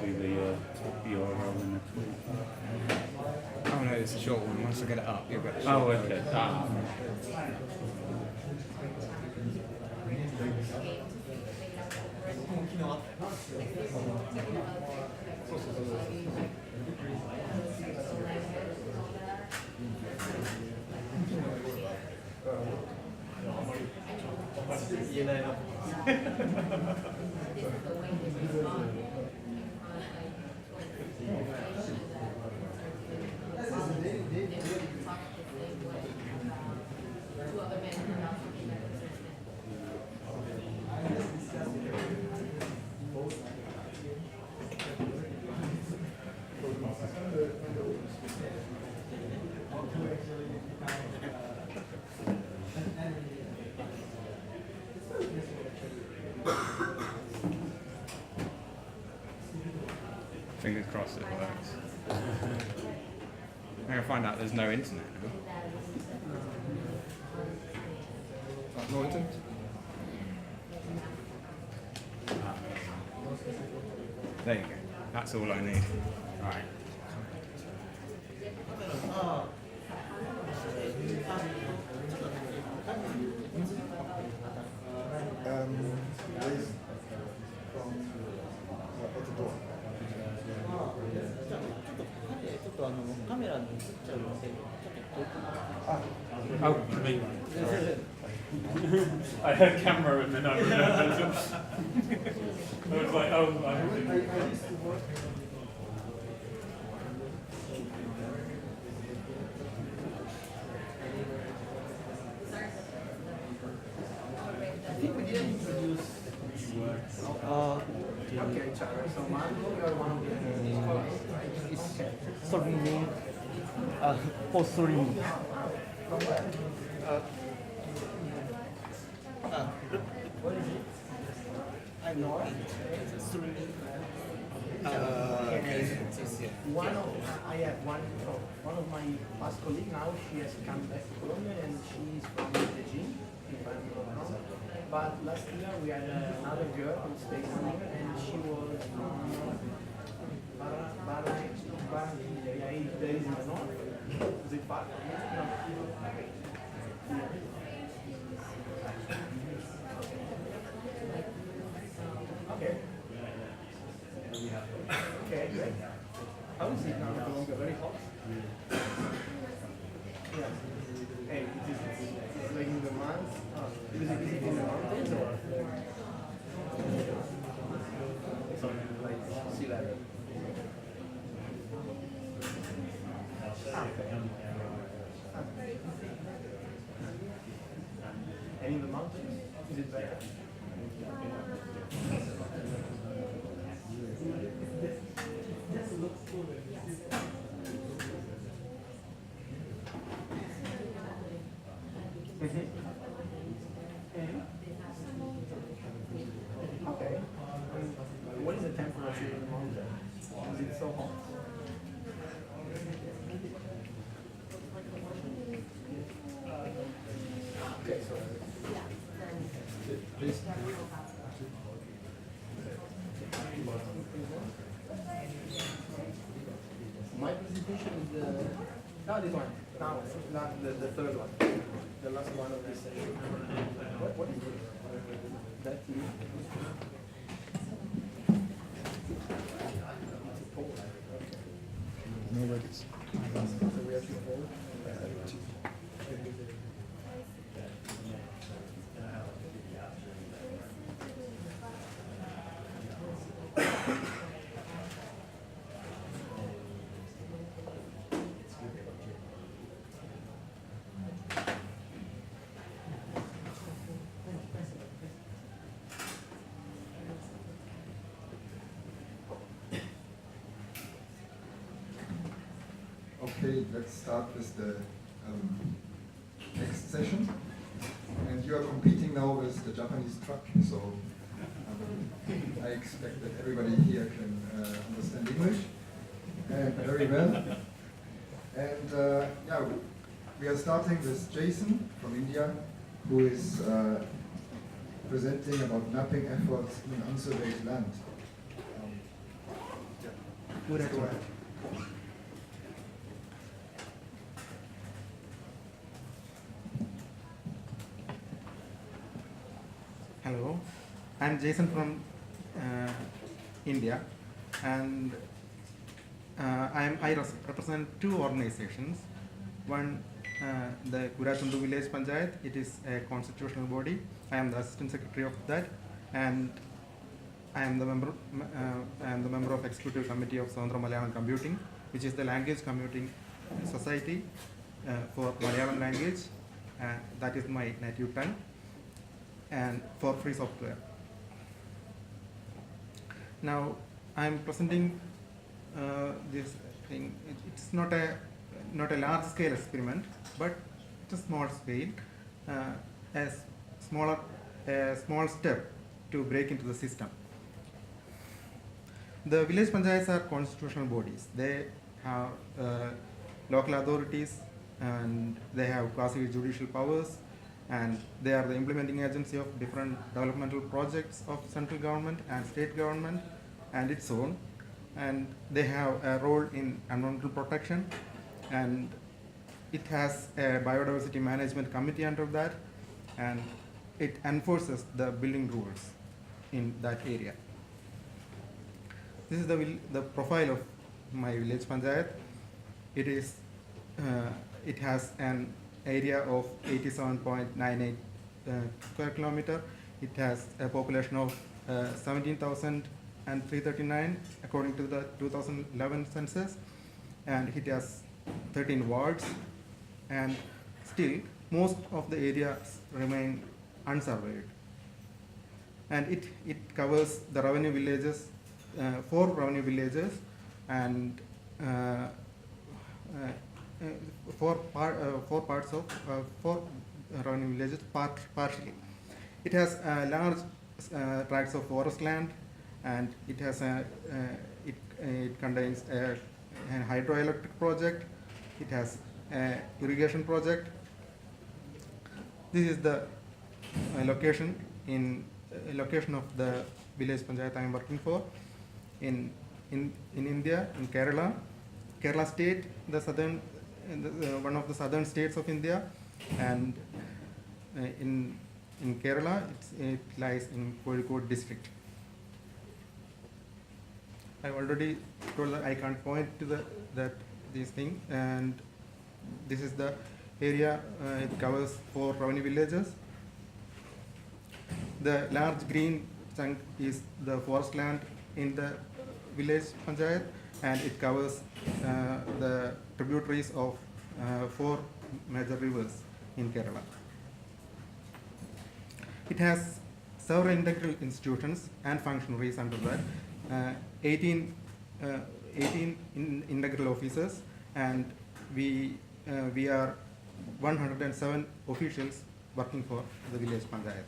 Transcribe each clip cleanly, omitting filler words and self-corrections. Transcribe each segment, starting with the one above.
exactly the URL in the tweet. Oh no, it's a short one. Once I get it up, you'll get the Oh, short okay. Fingers crossed it works. I'm gonna find out there's no internet now. No internet? There you go. That's all I need. Right. Oh, me. I had camera and then I remembered. I was like, oh, Okay, so Marco, you are one of the scholars. It's streaming, post streaming. What is it? I know it. It's streaming. I have one of my past colleagues now. She has come back to Colombia and she's from Medellin, if I'm not wrong. But last year we had another girl who stayed 1 year and she was from Barranquilla. There is in the north. Is it far? No. Okay. Okay, great. How is it now in Colombia? Very hot? Yeah. Hey, it is like in the months. Is it in the mountains or? Like sea level? And in the mountains, is it better? Okay. What is the temperature in the mountain? Is it so hot? Okay, so my presentation is the this one. Now, not the third one, the last one of this session. What is it? That's you. No worries. So we have to hold. Okay, let's start with the next session. And you are competing now with the Japanese truck, so I expect that everybody here can understand English very well. And yeah, we are starting with Jaisen from India, who is presenting about mapping efforts in unsurveyed land. Koorachundu. Hello, I'm Jaisen from India, and I represent two organizations. One, the Koorachundu Village Panchayat. It is a constitutional body. I am the assistant secretary of that, and I am the member of executive committee of SotM Malayalam Computing, which is the language computing society for Malayalam language. That is my native tongue, and for free software. Now I am presenting this thing. It's not a large scale experiment, but it's a small scale, a small step to break into the system. The village panchayats are constitutional bodies. They have local authorities, and they have quasi-judicial powers, and they are the implementing agency of different developmental projects of central government and state government and its own. And they have a role in environmental protection, and it has a biodiversity management committee under that, and it enforces the building rules in that area. This is the profile of my village panchayat. It has an area of 87.98 square kilometer. It has a population of 17,339 according to the 2011 census, and it has 13 wards, and still most of the areas remain unsurveyed. And it covers the revenue villages, 4 revenue villages, and 4 parts of 4 revenue villages partially. It has large tracts of forest land, and it has it contains a hydroelectric project. It has a irrigation project. This is the location of the village panchayat I am working for in India, in Kerala state, the southern one of the southern states of India, and in Kerala it lies in Koorachundu district. I already told that I can't point to this thing, and this is the area. It covers 4 revenue villages. The large green chunk is the forest land in the village panchayat, and it covers the tributaries of 4 major rivers in Kerala. It has several integral institutions and functionaries under that, 18 integral officers, and we are 107 officials working for the village panchayat.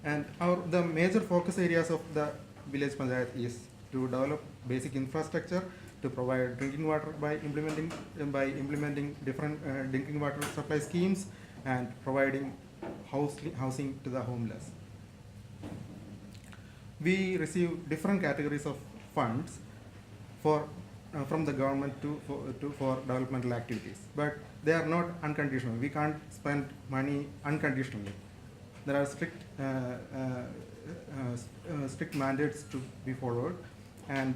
And the major focus areas of the village panchayat is to develop basic infrastructure, to provide drinking water by implementing different drinking water supply schemes, and providing housing to the homeless. We receive different categories of funds from the government for developmental activities, but they are not unconditional. We can't spend money unconditionally. There are strict mandates to be followed, and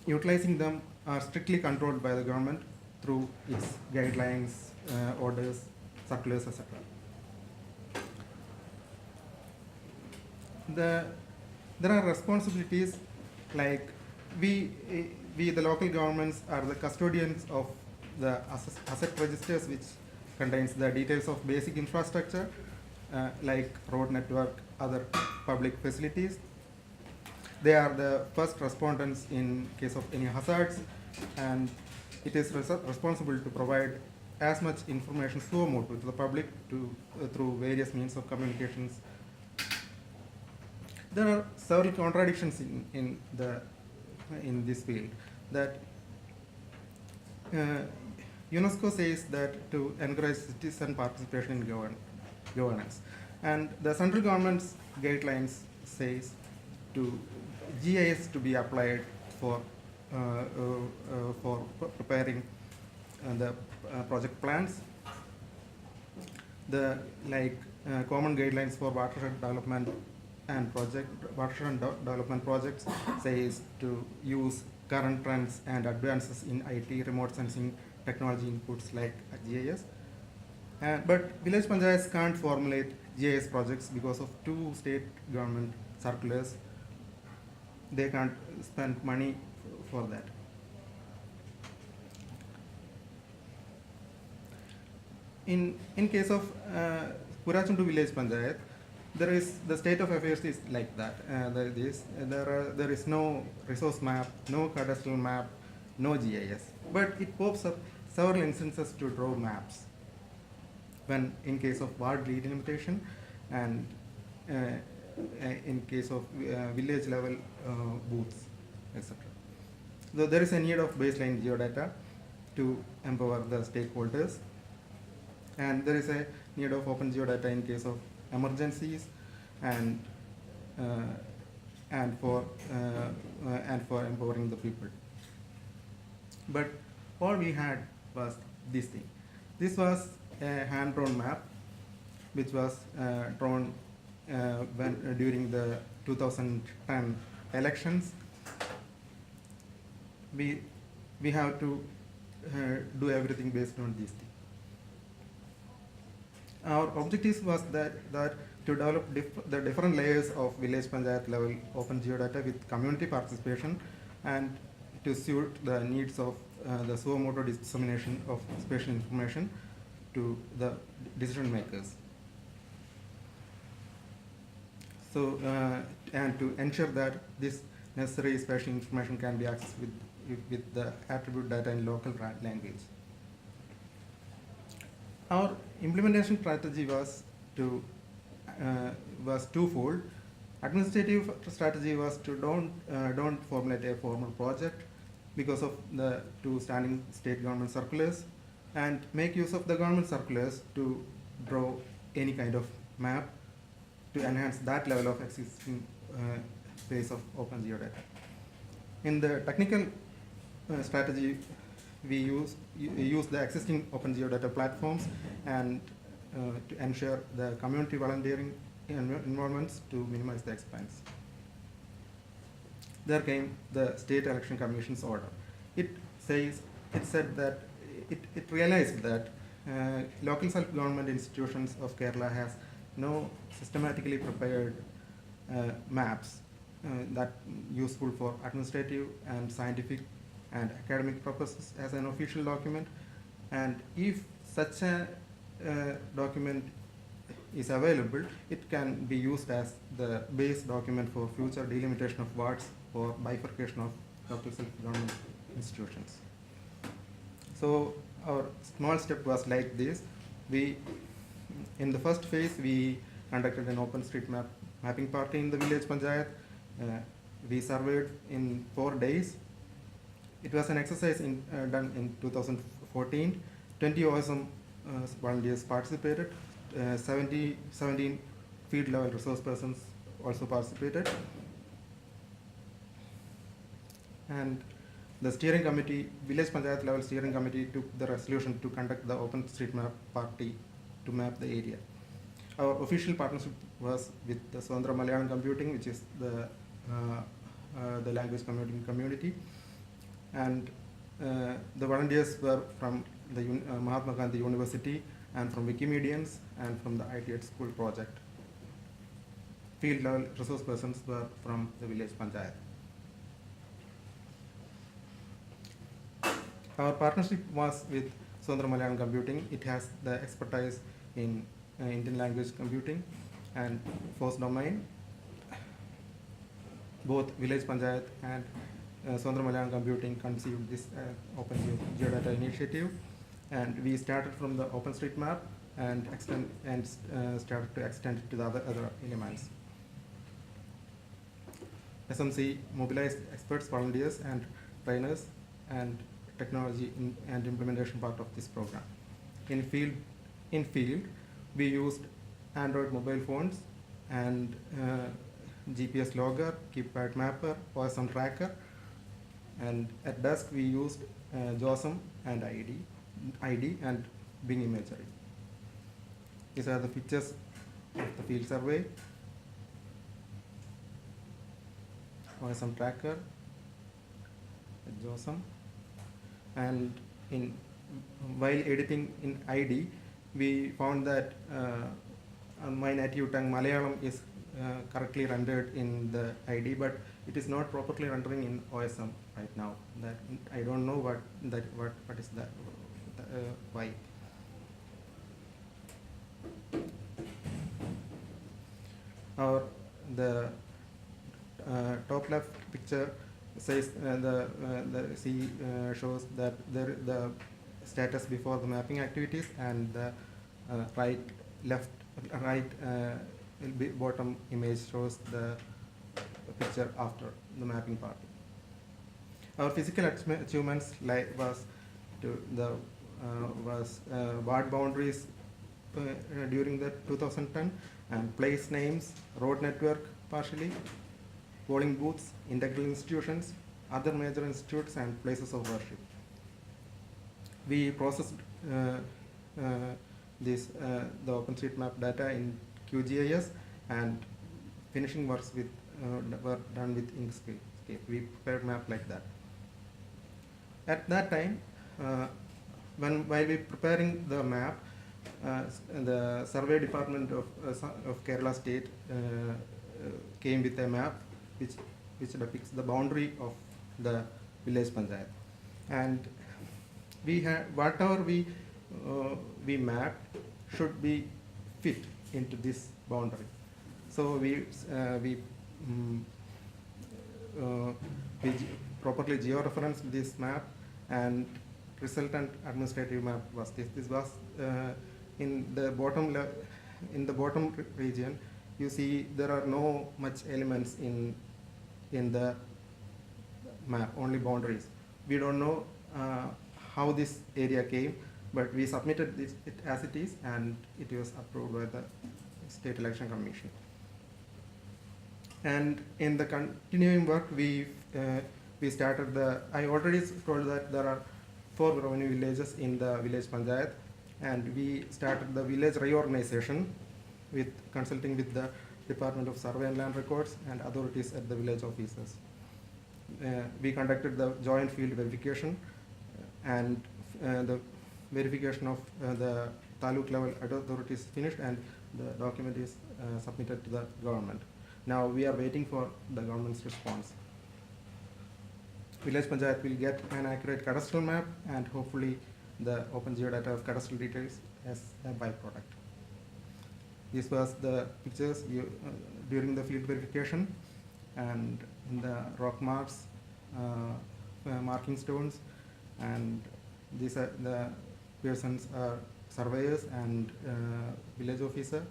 utilizing them are strictly controlled by the government through its guidelines, orders, circulars, etc. There are responsibilities like we the local governments are the custodians of the asset registers, which contains the details of basic infrastructure like road network, other public facilities. They are the first respondents in case of any hazards, and it is responsible to provide as much information so motu to the public through various means of communications. There are several contradictions in this field. That UNESCO says that to encourage citizen participation in governance, and the central government's guidelines says to GIS to be applied for preparing the project plans. The common guidelines for watershed development and development projects says to use current trends and advances in IT remote sensing technology inputs like GIS. But village panchayats can't formulate GIS projects because of 2 state government circulars. They can't spend money for that. In case of Koorachundu village panchayat, the state of affairs is like that. There is no resource map, no cadastral map, no GIS. But it pops up several instances to draw maps. When in case of ward delimitation and in case of village level booths, etc. So there is a need of baseline geodata to empower the stakeholders, and there is a need of open geodata in case of emergencies and for empowering the people. But all we had was this thing. This was a hand-drawn map, which was drawn during the 2010 elections. We have to do everything based on this thing. Our objective was that to develop the different layers of village panchayat level open geodata with community participation and to suit the needs of the suo-moto dissemination of spatial information to the decision makers. So, and to ensure that this necessary spatial information can be accessed with the attribute data in local language. Our implementation strategy was twofold. Administrative strategy was to don't formulate a formal project because of the 2 standing state government circulars, and make use of the government circulars to draw any kind of map to enhance that level of existing space of open geodata. In the technical strategy, we use the existing open geodata platforms and to ensure the community volunteering involvements to minimize the expense. There came the State Election Commission's order. It realized that local self-government institutions of Kerala has no systematically prepared maps that useful for administrative and scientific and academic purposes as an official document, and if such a document is available, it can be used as the base document for future delimitation of wards or bifurcation of local self-government institutions. So our small step was like this. In the first phase, we conducted an OpenStreetMap mapping party in the village panchayat. We surveyed in 4 days. It was an exercise done in 2014. 20 OSM volunteers participated. 17 field level resource persons also participated. And the steering committee, village panchayat level steering committee, took the resolution to conduct the OpenStreetMap party to map the area. Our official partnership was with the Swathanthra Malayalam computing, which is the language community, and the volunteers were from the Mahatma Gandhi University and from Wikimedians and from the IT at School project. Field level resource persons were from the village panchayat. Our partnership was with Swathanthra Malayalam Computing. It has the expertise in Indian language computing and force domain. Both village panchayat and Swathanthra Malayalam Computing conceived this open geodata initiative, and we started from the OpenStreetMap and started to extend it to the other elements. SMC mobilized experts, volunteers, and trainers, and technology and implementation part of this program. In field, we used Android mobile phones and GPS logger, keypad mapper, OSM tracker, and at desk we used JOSM and ID and Bing imagery. These are the features of the field survey. OSM tracker, JOSM, and while editing in ID, we found that my native tongue Malayalam is correctly rendered in the ID, but it is not properly rendering in OSM right now. That I don't know what is that why. Or the top left picture says the shows that the status before the mapping activities, and the right bottom image shows the picture after the mapping part. Our physical achievements was ward boundaries during the 2010, and place names, road network partially, polling booths, integral institutions, other major institutes, and places of worship. We processed the OpenStreetMap data in QGIS, and finishing works were done with Inkscape. We prepared map like that. At that time, while we preparing the map, the survey department of Kerala state came with a map which depicts the boundary of the village panchayat, and whatever we mapped should be fit into this boundary. So we properly georeferenced this map, and resultant administrative map was this. This was in the bottom region. You see there are no much elements in the map, only boundaries. We don't know how this area came, but we submitted it as it is, and it was approved by the State Election Commission. And in the continuing work, we started I already told that there are 4 revenue villages in the village panchayat, and we started the village reorganization with consulting with the Department of Survey and Land Records and authorities at the village offices. We conducted the joint field verification, and the verification of the taluk level authorities finished, and the document is submitted to the government. Now we are waiting for the government's response. Village Panchayat will get an accurate cadastral map, and hopefully the open geodata of cadastral details as a byproduct. This was the pictures during the field verification, and in the rock marks, marking stones, and these are the persons are surveyors and village officer,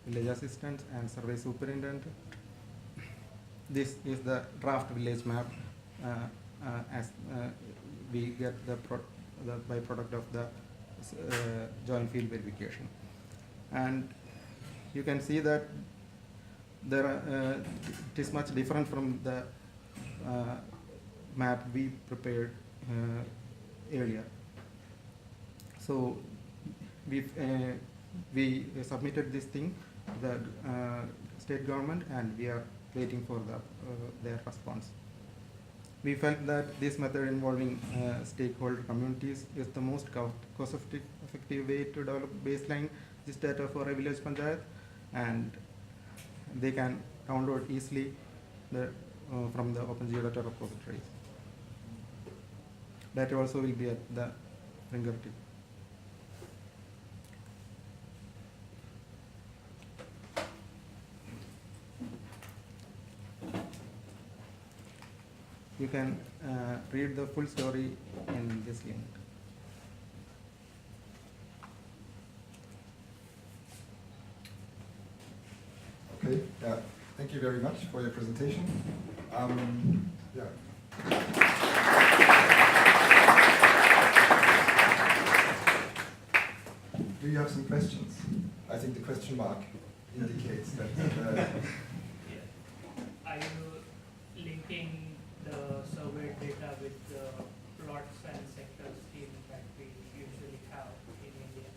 village assistant, and survey superintendent. This is the draft village map as we get the byproduct of the joint field verification. And you can see that it is much different from the map we prepared earlier. So we submitted this thing to the state government, and we are waiting for their response. We felt that this method involving stakeholder communities is the most cost-effective way to develop baseline this data for a village panchayat, and they can download easily from the open geodata repositories. Data also will be at the fingertip. You can read the full story in this link. Okay, yeah, thank you very much for your presentation. Yeah. Do you have some questions? I think the question mark indicates that. Are you linking the survey data with the plots and sector scheme that we usually have in India?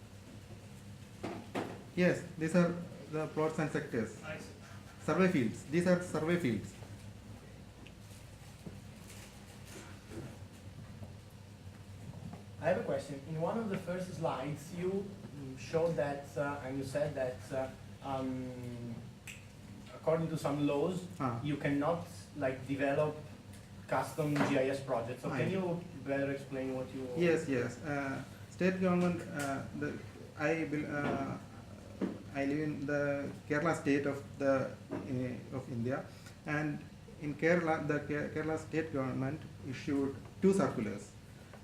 Yes, these are the plots and sectors. I see. Survey fields. These are survey fields. I have a question. In one of the first slides, you showed that, and you said that according to some laws, you cannot like develop custom GIS projects. So can you better explain what you? Yes, yes. State government. I live in the Kerala state of India, and in Kerala, the Kerala state government issued 2 circulars,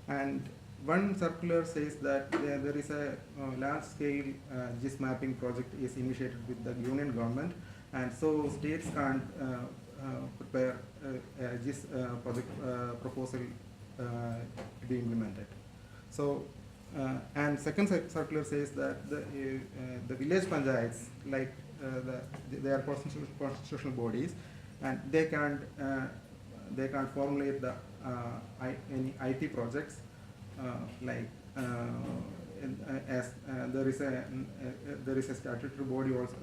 and one circular says that there is a large-scale GIS mapping project is initiated with the union government, and so states can't prepare a GIS project proposal to be implemented. So, and second circular says that the village panchayats, like they are constitutional bodies, and they can't formulate the any IT projects. As there is a statutory body also,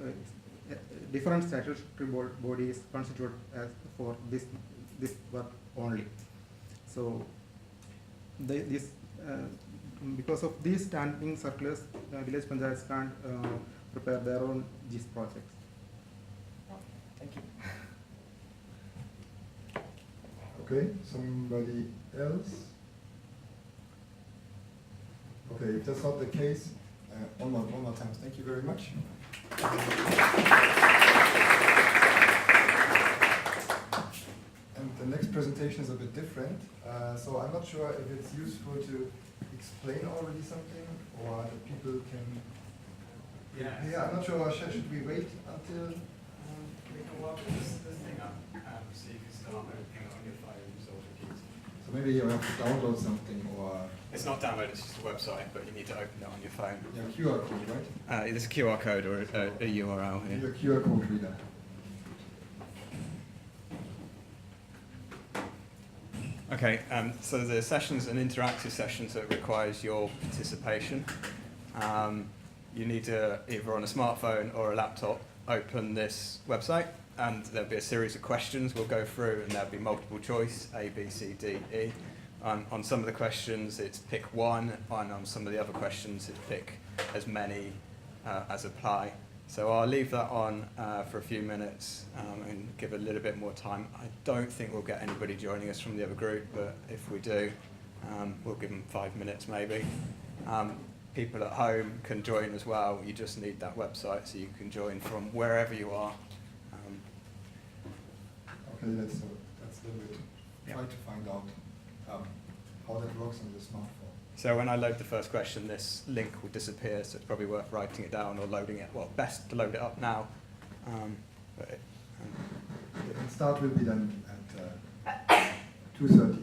different statutory bodies constituted as for this work only. So because of these standing circulars, village panchayats can't prepare their own GIS projects. Thank you. Okay, somebody else? Okay, if that's not the case, one more time. Thank you very much. And the next presentation is a bit different, so I'm not sure if it's useful to explain already something, or that people can. Yeah, I'm not sure. Should we wait until? We can walk this thing up, so you can start opening on your phone. So maybe you have to download something, or. It's not download, it's just a website, but you need to open it on your phone. Yeah, QR code, right? There's a QR code or a URL here. Your QR code reader. Okay, so the session's an interactive session, so it requires your participation. You need to, either on a smartphone or a laptop, open this website, and there'll be a series of questions we'll go through, and there'll be multiple choice, A, B, C, D, E. On some of the questions, it's pick one, and on some of the other questions, it's pick as many as apply. So I'll leave that on for a few minutes and give it a little bit more time. I don't think we'll get anybody joining us from the other group, but if we do, we'll give them 5 minutes maybe. People at home can join as well. You just need that website, so you can join from wherever you are. Okay, that's a little bit. Try to find out how that works on the smartphone. So when I load the first question, this link will disappear, so it's probably worth writing it down or loading it. Well, best to load it up now. The start will be done at 2:30.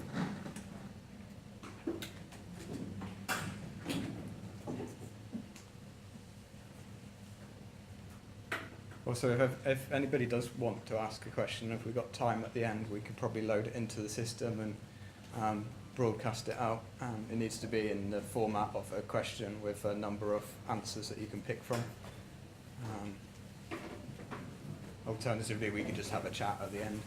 Also, if anybody does want to ask a question, if we've got time at the end, we could probably load it into the system and broadcast it out. It needs to be in the format of a question with a number of answers that you can pick from. Alternatively, we could just have a chat at the end.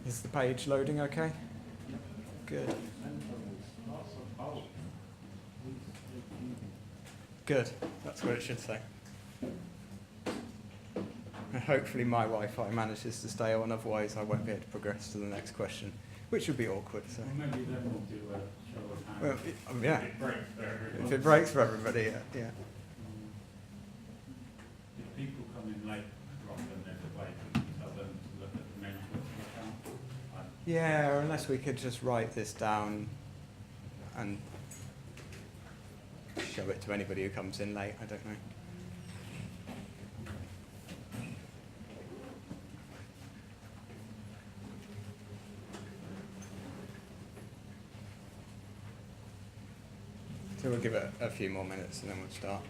Is the page loading okay? Good. Good, that's what it should say. And hopefully my Wi-Fi manages to stay on, otherwise I won't be able to progress to the next question, which would be awkward. So. Well, maybe then we'll do a show of hands. Well, yeah. If it breaks for everyone. If it breaks for everybody, yeah. If people come in late from the next way, can you tell them to look at the main account? Yeah, or unless we could just write this down and show it to anybody who comes in late, I don't know. So we'll give it a few more minutes and then we'll start.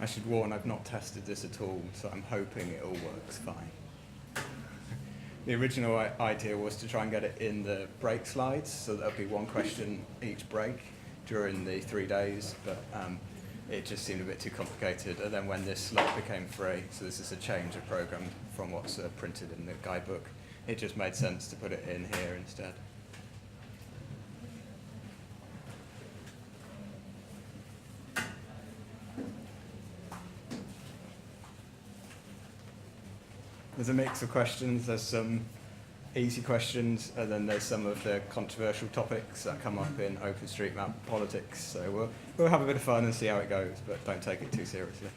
I should warn, I've not tested this at all, so I'm hoping it all works fine. The original idea was to try and get it in the break slides, so there'll be one question each break during the 3 days, but it just seemed a bit too complicated. And then when this slot became free, so this is a change of program from what's printed in the guidebook, it just made sense to put it in here instead. There's a mix of questions. There's some easy questions, and then there's some of the controversial topics that come up in OpenStreetMap politics. So we'll have a bit of fun and see how it goes, but don't take it too seriously.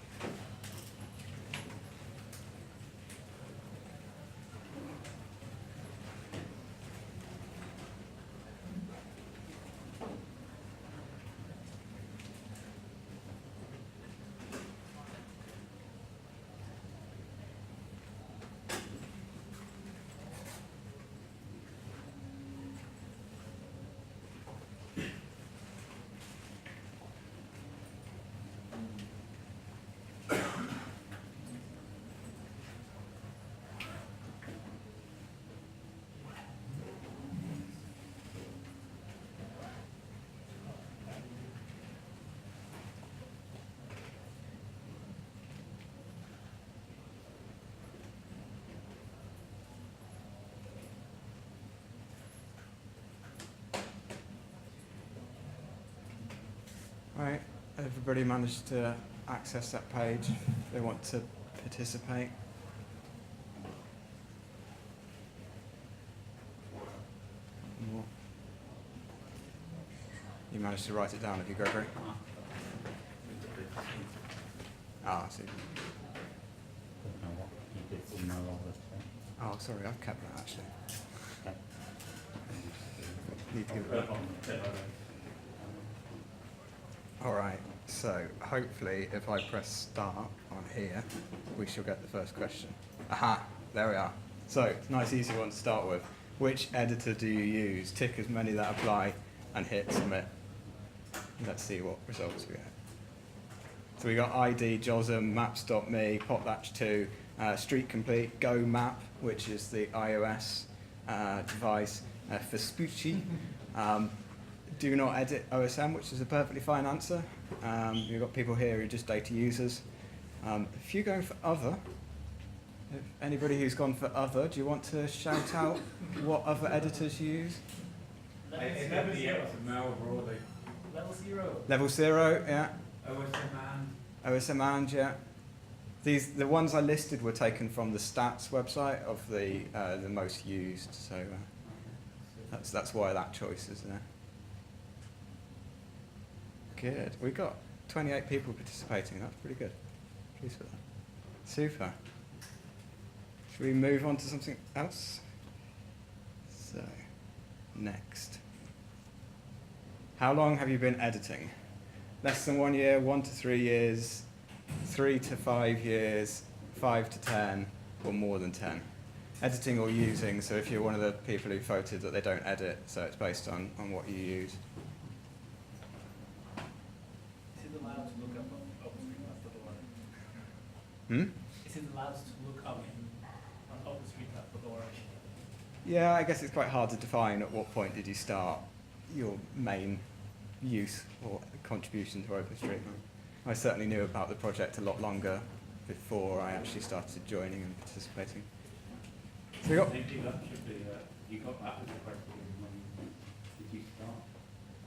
Right, everybody managed to access that page if they want to participate. You managed to write it down, have you, Gregory? Ah, I see. Oh, sorry, I've kept that actually. Need to give it back. All right, so hopefully if I press start on here, we shall get the first question. Aha, there we are. So, nice easy one to start with. Which editor do you use? Tick as many that apply and hit submit. Let's see what results we get. So we got ID, Jaisen, Maps.me, Potlatch2, Street Complete, Go Map, which is the iOS device, Vespucci. Do not edit OSM, which is a perfectly fine answer. You've got people here who are just data users. If you're going for other, if anybody who's gone for other, do you want to shout out what other editors you use? Level 0. Level 0, yeah. OSM and, yeah. The ones I listed were taken from the stats website of the most used, so that's why that choice is there. Good. We got 28 people participating. That's pretty good. Pleased with that. Super. Should we move on to something else? So, next. How long have you been editing? Less than 1 year, 1 to 3 years, 3 to 5 years, 5 to 10, or more than 10. Editing or using, so if you're one of the people who voted that they don't edit, so it's based on what you use. Is it allowed to look up on OpenStreetMap.org? Hmm? Is it allowed to look up on OpenStreetMap.org? Yeah, I guess it's quite hard to define at what point did you start your main use or contribution to OpenStreetMap. I certainly knew about the project a lot longer before I actually started joining and participating. So we got maybe that should be, you got that as a question, when did you start?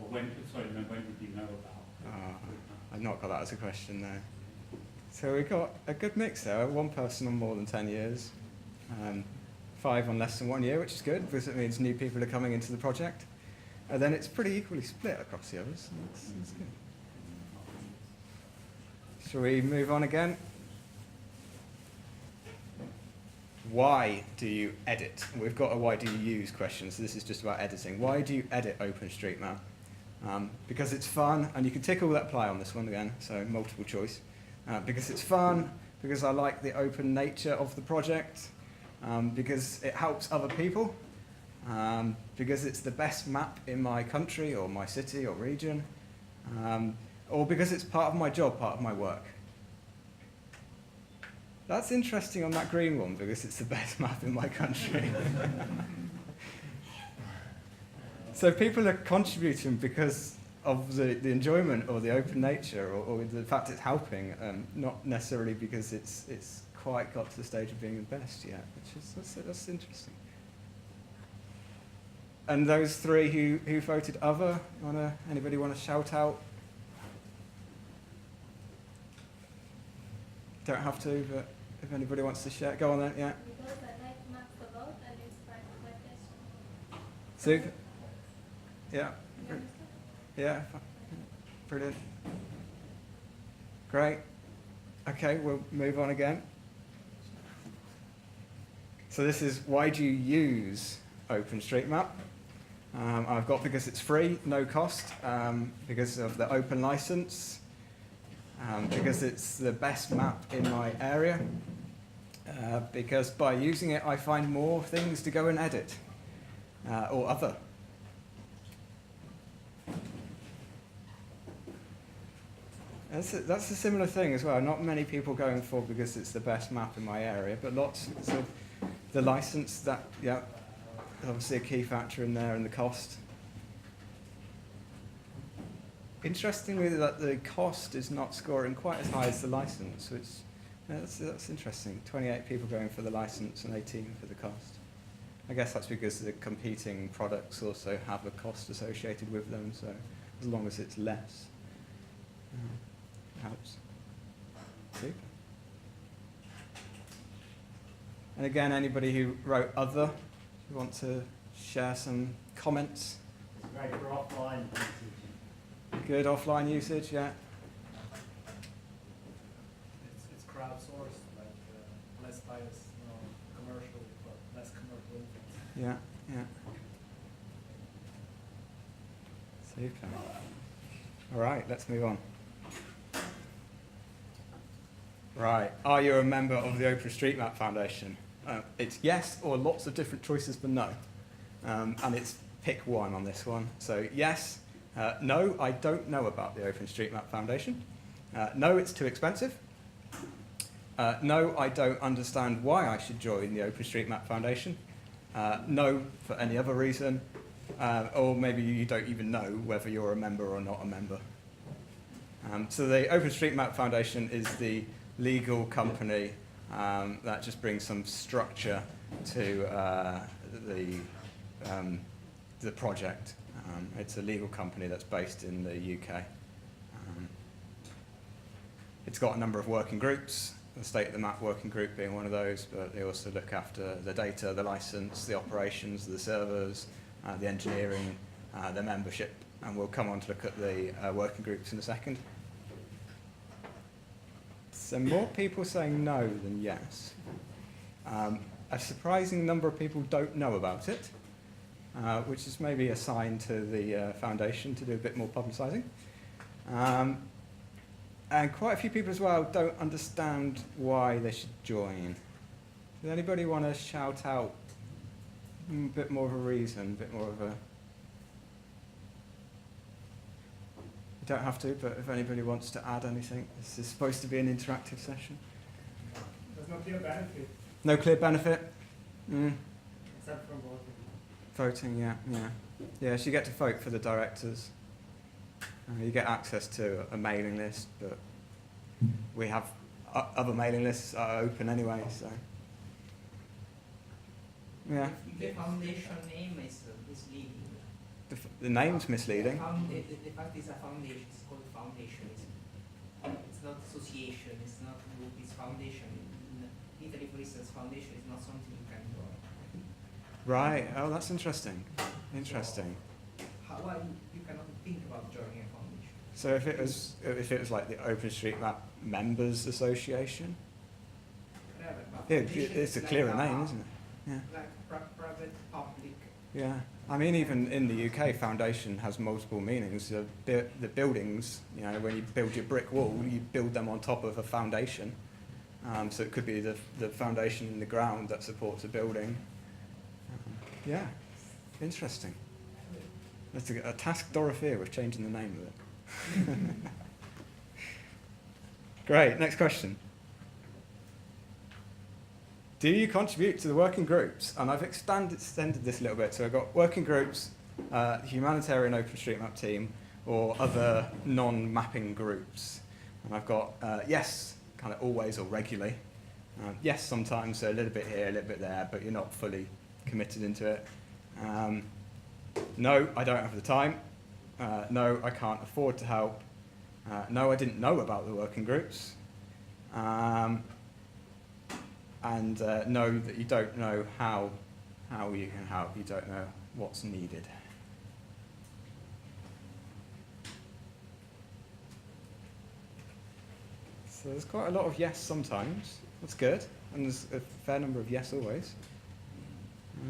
Or when, sorry, no, when did you know about? I've not got that as a question there. So we got a good mix there, 1 person on more than 10 years, 5 on less than 1 year, which is good because it means new people are coming into the project. And then it's pretty equally split across the others. So that's good. Shall we move on again? Why do you edit? We've got a why do you use question, so this is just about editing. Why do you edit OpenStreetMap? Because it's fun, and you can tick all that apply on this one again, so multiple choice. Because it's fun, because I like the open nature of the project, because it helps other people, because it's the best map in my country or my city or region, or because it's part of my job, part of my work. That's interesting on that green one, because it's the best map in my country. So people are contributing because of the enjoyment or the open nature or the fact it's helping, not necessarily because it's quite got to the stage of being the best yet, which is that's interesting. And those three who voted other, anybody want to shout out? Don't have to, but if anybody wants to share, go on then, yeah. Because I like maps about and it's practical. Super. Yeah. Yeah. Brilliant. Great. Okay, we'll move on again. So this is why do you use OpenStreetMap? I've got because it's free, no cost, because of the open license, because it's the best map in my area, because by using it I find more things to go and edit, or other. That's a similar thing as well. Not many people going for because it's the best map in my area, but lots of the license, that, yeah, obviously a key factor in there, and the cost. Interestingly, that the cost is not scoring quite as high as the license, which that's interesting. 28 people going for the license and 18 for the cost. I guess that's because the competing products also have a cost associated with them, so as long as it's less, helps. Super. And again, anybody who wrote other, who want to share some comments? It's great for offline usage. Good offline usage, yeah. It's crowdsourced, like less bias, commercial, but less commercial. Yeah, yeah. Super. All right, let's move on. Right, are you a member of the OpenStreetMap Foundation? It's yes, or lots of different choices for no. And it's pick one on this one. So yes, no, I don't know about the OpenStreetMap Foundation. No, it's too expensive. No, I don't understand why I should join the OpenStreetMap Foundation. No, for any other reason. Or maybe you don't even know whether you're a member or not a member. So the OpenStreetMap Foundation is the legal company that just brings some structure to the project. It's a legal company that's based in the UK. It's got a number of working groups, the State of the Map working group being one of those, but they also look after the data, the license, the operations, the servers, the engineering, the membership, and we'll come on to look at the working groups in a second. So more people saying no than yes. A surprising number of people don't know about it, which is maybe a sign to the foundation to do a bit more publicising. And quite a few people as well don't understand why they should join. Does anybody want to shout out a bit more of a reason, a bit more of a... You don't have to, but if anybody wants to add anything, this is supposed to be an interactive session. There's no clear benefit. No clear benefit? Except from voting. Voting, yeah, yeah. Yeah, so you get to vote for the directors. You get access to a mailing list, but we have other mailing lists are open anyway, so. Yeah. The foundation name is misleading. The name's misleading. The fact is a foundation, it's called foundation. It's not association, it's not group, it's foundation. In Italy, for instance, foundation is not something you can do. Right, oh, that's interesting. Interesting. How you cannot think about joining a foundation? So if it was like the OpenStreetMap Members Association? Whatever, but Yeah, foundation it's a is clearer like name, isn't it? Yeah. Like private, public. Yeah. I mean, even in the UK, foundation has multiple meanings. The buildings, you know, when you build your brick wall, you build them on top of a foundation. So it could be the foundation in the ground that supports a building. Yeah, interesting. Let's task Dorothea with changing the name of it. Great, next question. Do you contribute to the working groups? And I've extended this a little bit. So I've got working groups, humanitarian OpenStreetMap team, or other non-mapping groups. And I've got yes, kind of always or regularly. Yes, sometimes, so a little bit here, a little bit there, but you're not fully committed into it. No, I don't have the time. No, I can't afford to help. No, I didn't know about the working groups. And know that you don't know how you can help, you don't know what's needed. So there's quite a lot of yes sometimes, that's good, and there's a fair number of yes always.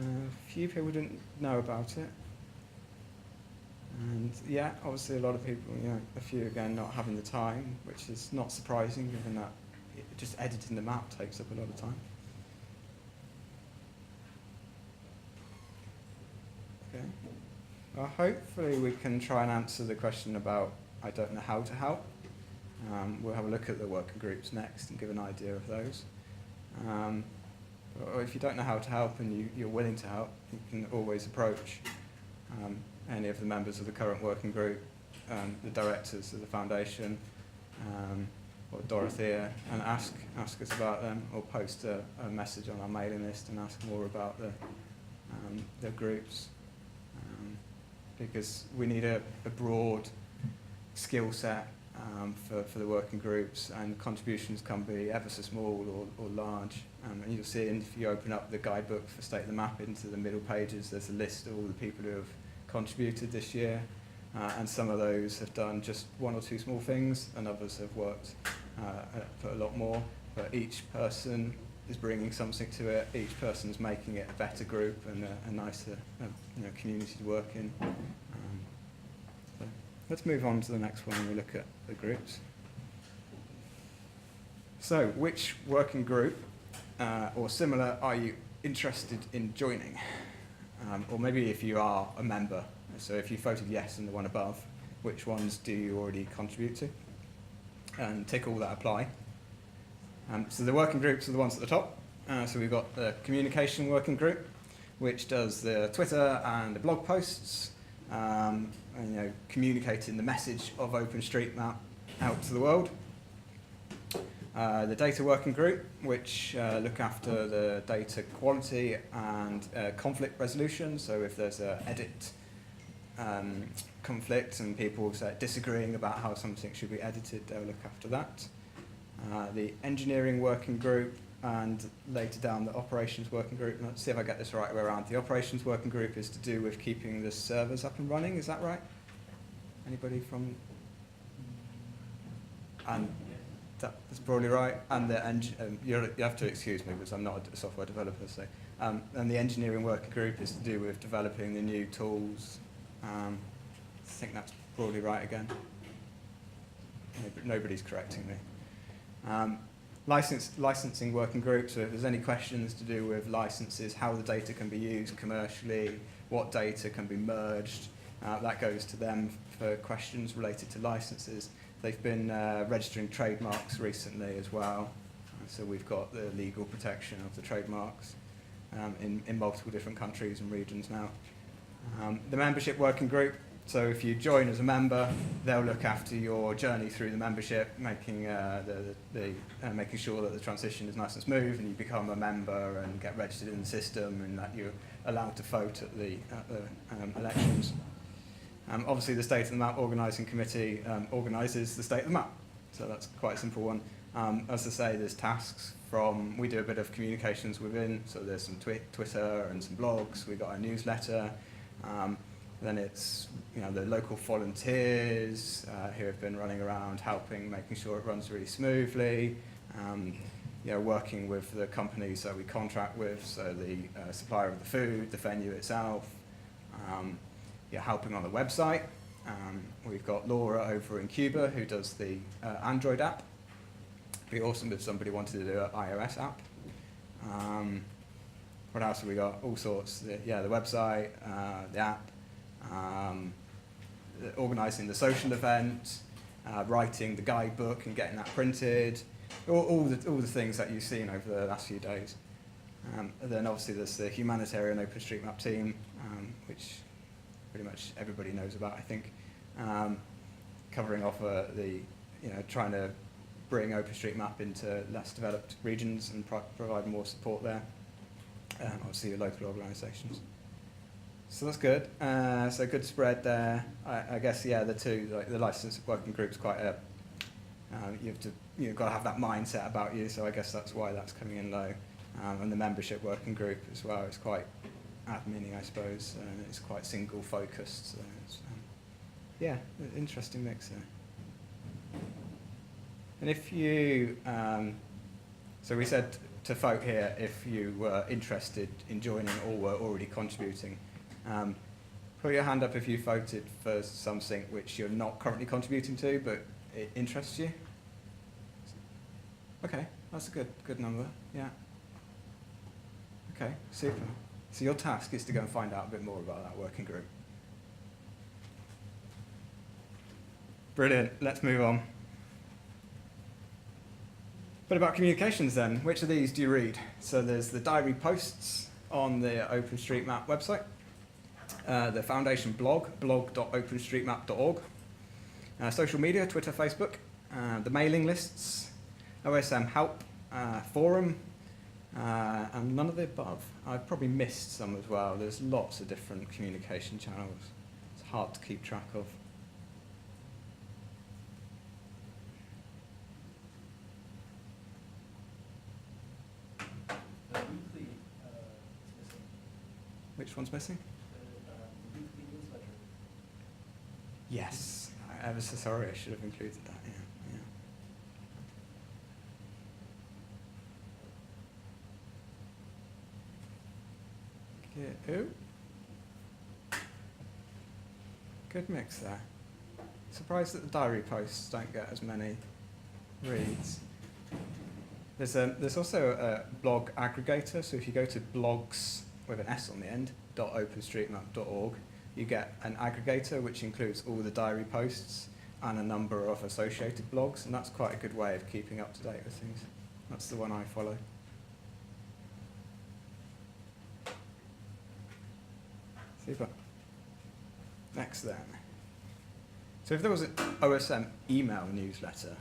A few people didn't know about it. And yeah, obviously a lot of people, you know, a few again not having the time, which is not surprising given that just editing the map takes up a lot of time. Okay. Well, hopefully we can try and answer the question about I don't know how to help. We'll have a look at the working groups next and give an idea of those. Or if you don't know how to help and you're willing to help, you can always approach any of the members of the current working group, the directors of the foundation, or Dorothea, and ask us about them, or post a message on our mailing list and ask more about the groups, because we need a broad skill set for the working groups, and contributions can be ever so small or large. And you'll see if you open up the guidebook for State of the Map into the middle pages, there's a list of all the people who have contributed this year. And some of those have done just one or two small things, and others have worked for a lot more. But each person is bringing something to it. Each person is making it a better group and a nicer community to work in. So let's move on to the next one and we look at the groups. So which working group or similar are you interested in joining? Or maybe if you are a member, so if you voted yes in the one above, which ones do you already contribute to? And tick all that apply. So the working groups are the ones at the top. So we've got the communication working group, which does the Twitter and the blog posts, and, communicating the message of OpenStreetMap out to the world. The data working group, which look after the data quality and conflict resolution. So if there's an edit conflict and people start disagreeing about how something should be edited, they'll look after that. The engineering working group, and later down the operations working group. Let's see if I get this right way around. The operations working group is to do with keeping the servers up and running, is that right? Anybody from? And that's probably right. And the you have to excuse me because I'm not a software developer. So, and the engineering working group is to do with developing the new tools. I think that's probably right again. Nobody's correcting me. Licensing working group, so if there's any questions to do with licenses, how the data can be used commercially, what data can be merged, that goes to them for questions related to licenses. They've been registering trademarks recently as well, so we've got the legal protection of the trademarks in multiple different countries and regions now. The membership working group, so if you join as a member, they'll look after your journey through the membership, making making sure that the transition is nice and smooth, and you become a member and get registered in the system, and that you're allowed to vote at the elections. Obviously, the State of the Map organising committee organises the State of the Map, so that's quite a simple one. As I say, there's tasks from, we do a bit of communications within, so there's some Twitter and some blogs, we've got a newsletter. Then it's the local volunteers who have been running around helping, making sure it runs really smoothly. Working with the companies that we contract with, so the supplier of the food, the venue itself, You're helping on the website. We've got Laura over in Cuba who does the Android app. It'd be awesome if somebody wanted to do an iOS app. What else have we got? All sorts. The website, the app, organising the social event, writing the guidebook and getting that printed. All the things that you've seen over the last few days. And then obviously there's the humanitarian OpenStreetMap team, which pretty much everybody knows about, I think, covering off trying to bring OpenStreetMap into less developed regions and provide more support there. Obviously your local organisations. So that's good. So good spread there. I guess the two, like the licensed working group's quite a you've got to have that mindset about you. So I guess that's why that's coming in low. And the membership working group as well is quite admin-y, I suppose. It's quite single focused. So it's, an interesting mix there. And if you, so we said to folk here, if you were interested in joining or were already contributing, put your hand up if you voted for something which you're not currently contributing to, but it interests you. Okay, that's a good number, yeah. Okay, super. So your task is to go and find out a bit more about that working group. Brilliant, let's move on. But about communications then, which of these do you read? So there's the diary posts on the OpenStreetMap website, the foundation blog, blog.openstreetmap.org, social media, Twitter, Facebook, the mailing lists, OSM help, forum, and none of the above. I've probably missed some as well. There's lots of different communication channels. It's hard to keep track of. The weekly is missing. Which one's missing? The weekly newsletter. Yes. I'm ever so sorry, I should have included that, yeah. Good mix there. Surprised that the diary posts don't get as many reads. There's also a blog aggregator, so if you go to blogs with an S on the end, .openstreetmap.org, you get an aggregator which includes all the diary posts and a number of associated blogs, and that's quite a good way of keeping up to date with things. That's the one I follow. Super. Next then. So if there was an OSM email newsletter,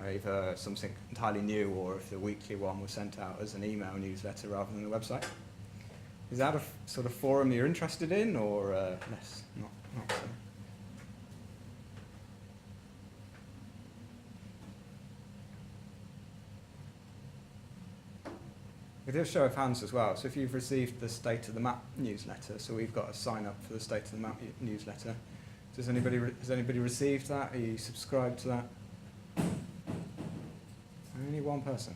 either something entirely new or if the weekly one was sent out as an email newsletter rather than a website, is that a sort of forum you're interested in or less? Not so. We do a show of hands as well. So if you've received the State of the Map newsletter, so we've got to sign up for the State of the Map newsletter. Has anybody received that? Are you subscribed to that? Only one person.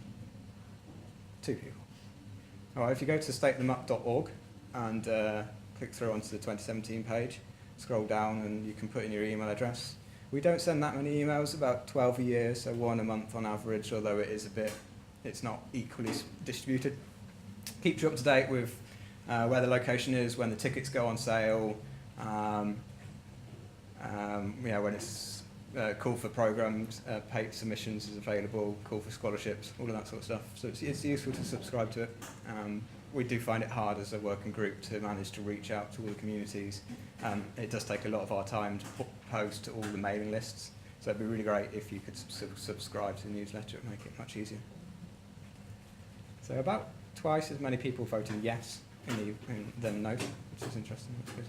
2 people. All right, if you go to stateofthemap.org and click through onto the 2017 page, scroll down and you can put in your email address. We don't send that many emails, about 12 a year, so 1 a month on average, although it is it's not equally distributed. Keeps you up to date with where the location is, when the tickets go on sale, when it's call for programs, paid submissions is available, call for scholarships, all of that sort of stuff. So it's useful to subscribe to it. We do find it hard as a working group to manage to reach out to all the communities. It does take a lot of our time to post to all the mailing lists. So it'd be really great if you could subscribe to the newsletter. It would make it much easier. So about twice as many people voting yes than no, which is interesting. That's good.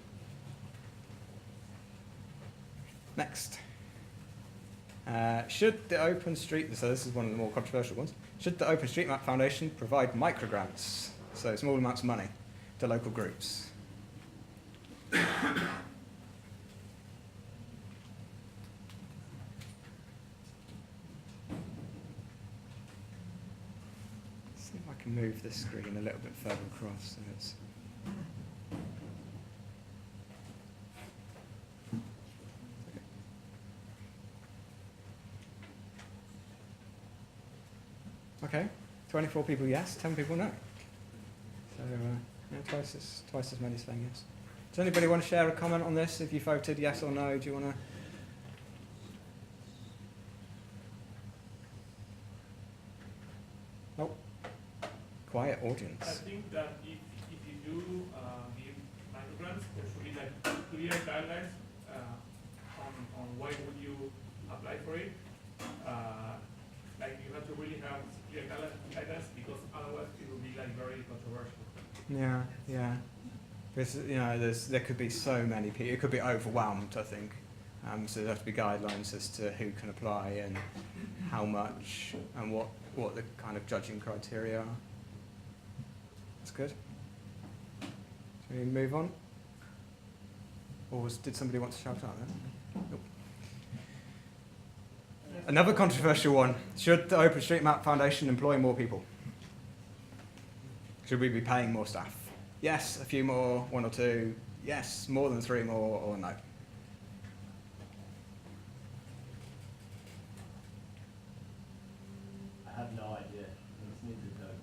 Next. Should the OpenStreetMap, so this is one of the more controversial ones, should the OpenStreetMap Foundation provide microgrants, so small amounts of money, to local groups? See if I can move this screen a little bit further across so it's Okay, 24 people yes, 10 people no. So yeah, twice as many saying yes. Does anybody want to share a comment on this? If you voted yes or no, do you want to? Oh, quiet I audience. think that if you do give microgrants, there should be like clear guidelines on why would you apply for it. Like you have to really have clear guidelines because otherwise it will be like very controversial. Yeah, yeah. Because there could be so many people. It could be overwhelmed, I think. So there have to be guidelines as to who can apply and how much and what the kind of judging criteria are. That's good. Shall we move on? Or did somebody want to shout out there? Nope. Another controversial one. Should the OpenStreetMap Foundation employ more people? Should we be paying more staff? Yes, a few more, 1 or 2. Yes, more than 3 more, or no? I have no idea. It's neither don't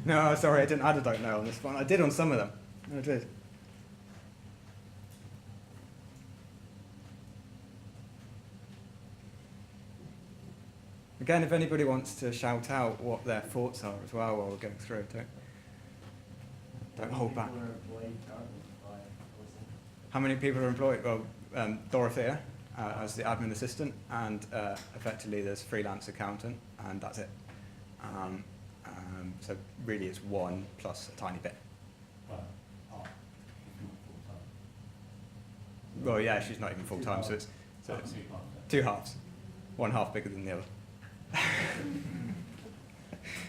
know. No, sorry, I didn't add a don't know on this one. I did on some of them. I did. Again, if anybody wants to shout out what their thoughts are as well while we're going through, don't hold back. People are employed currently by Jaisen. How many people are employed? Well, Dorothea as the admin assistant, and effectively there's freelance accountant, and that's it. So really it's 1 plus a tiny bit. Well, half, if not full-time. Well, yeah, she's not even full-time, so it's 2 halves. 2 halves. 1 half bigger than the other.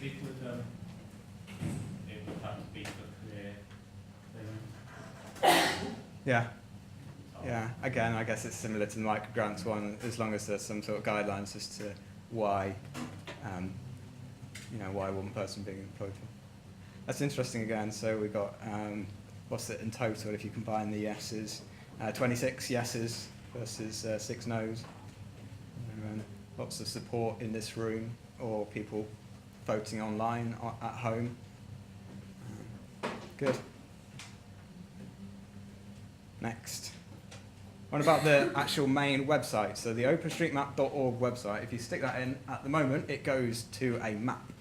It would have to be for clear. Yeah. Yeah, again, I guess it's similar to the microgrants one, as long as there's some sort of guidelines as to why, why one person being employed for. That's interesting again, so we got, what's it in total if you combine the yeses? 26 yeses versus 6 noes. Lots of support in this room, or people voting online at home. Good. Next. What about the actual main website? So the openstreetmap.org website, if you stick that in, at the moment it goes to a map.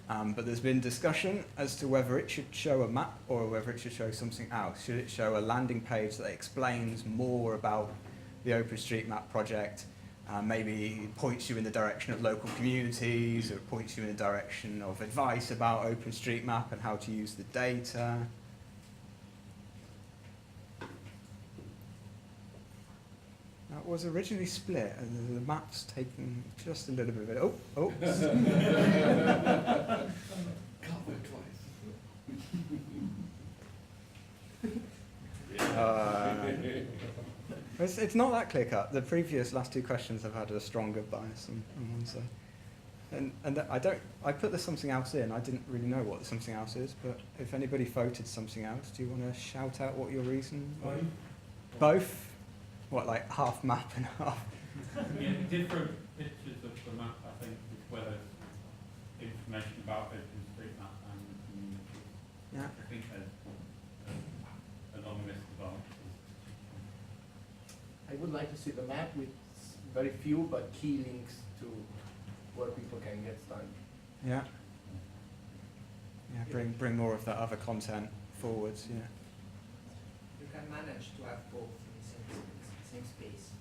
But there's been discussion as to whether it should show a map or whether it should show something else. Should it show a landing page that explains more about the OpenStreetMap project? Maybe points you in the direction of local communities, or points you in the direction of advice about OpenStreetMap and how to use the data. That was originally split, and the map's taken just a little bit of it. Oh. It's not that clear cut. The previous last 2 questions have had a stronger bias on one side. And I put the something else in. I didn't really know what the something else is, but if anybody voted something else, do you want to shout out what your reason was? Both? What, like half map and half? Yeah, different pictures of the map, I think, as well as information about OpenStreetMap and the community. Yeah. I think there's a long list of answers. I would like to see the map with very few but key links to where people can get started. Yeah. Yeah, bring more of that other content forwards, yeah. You can manage to have both in the same space.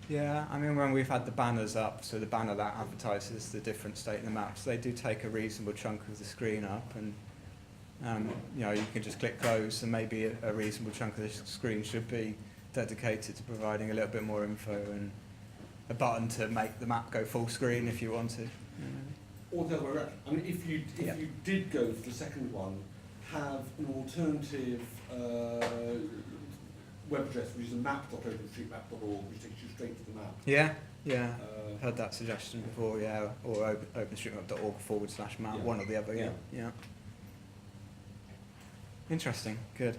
Yeah, I mean, when we've had the banners up, so the banner that advertises the different state in the maps, they do take a reasonable chunk of the screen up, and you can just click close, and maybe a reasonable chunk of the screen should be dedicated to providing a little bit more info, and a button to make the map go full screen if you want to. Or the other way around. I mean, if you did go for the second one, have an alternative web address, which is map.openstreetmap.org, which takes you straight to the map. Yeah. Heard that suggestion before, yeah, or openstreetmap.org/map, Yeah. one or the other, yeah. Interesting, good.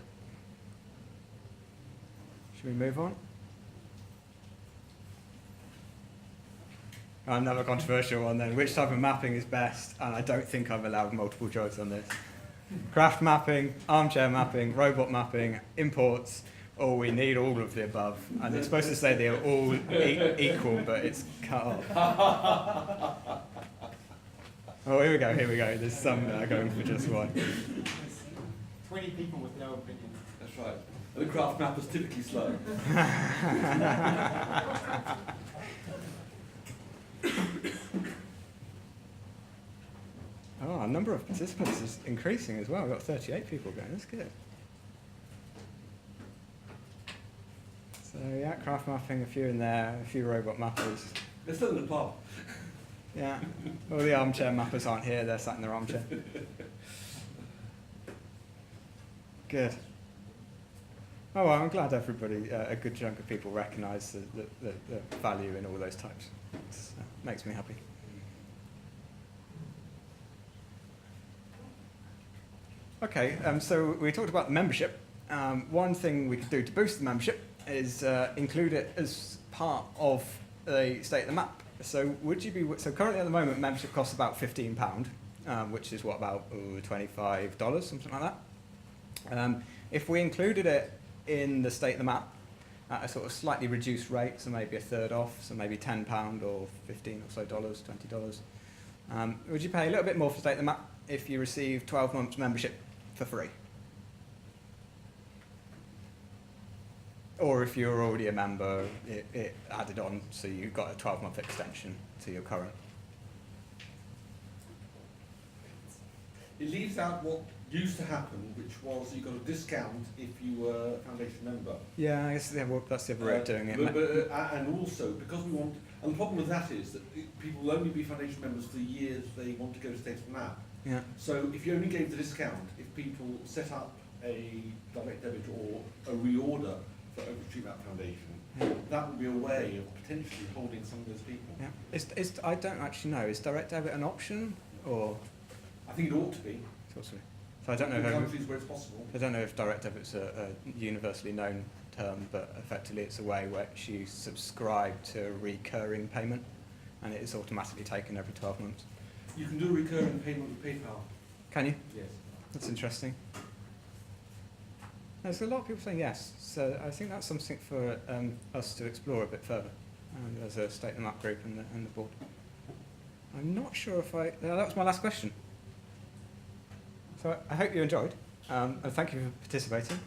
Should we move on? Another controversial one then. Which type of mapping is best? And I don't think I've allowed multiple choice on this. Craft mapping, armchair mapping, robot mapping, imports, or we need all of the above. And it's supposed to say they're all equal, but it's cut off. Oh, here we go. There's some that are going for just one. 20 people with no opinion. That's right. And the craft map is typically slow. Oh, our number of participants is increasing as well. We've got 38 people going. That's good. So yeah, craft mapping, a few in there, a few robot mappers. They're still in the pub. Yeah. All the armchair mappers aren't here. They're sat in their armchair. Good. Oh, well, I'm glad everybody, a good chunk of people recognise the value in all those types. It makes me happy. Okay, so we talked about the membership. One thing we could do to boost the membership is include it as part of the state of the map. So would you be, so currently at the moment membership costs about £15, which is what, about $25, something like that. If we included it in the state of the map at a sort of slightly reduced rate, so maybe a third off, so maybe £10 or $15 or so, $20, would you pay a little bit more for state of the map if you receive 12 months membership for free? Or if you're already a member, it added on, so you got a 12-month extension to your current. It leaves out what used to happen, which was you got a discount if you were a foundation member. Yeah, I guess that's the other way of doing it. And also, because we want, and the problem with that is that people will only be foundation members for the years they want to go to state of the map. Yeah. So if you only gave the discount, if people set up a direct debit or a reorder for OpenStreetMap Foundation, that would be a way of potentially holding some of those people. Yeah. I don't actually know. Is direct debit an option, or? I think it ought to be. So I don't know. In countries where it's possible. I don't know if direct debit's a universally known term, but effectively it's a way which you subscribe to a recurring payment, and it is automatically taken every 12 months. You can do a recurring payment with PayPal. Can you? Yes. That's interesting. There's a lot of people saying yes, so I think that's something for us to explore a bit further as a state of the map group and the board. I'm not sure if that was my last question. So I hope you enjoyed, and thank you for participating.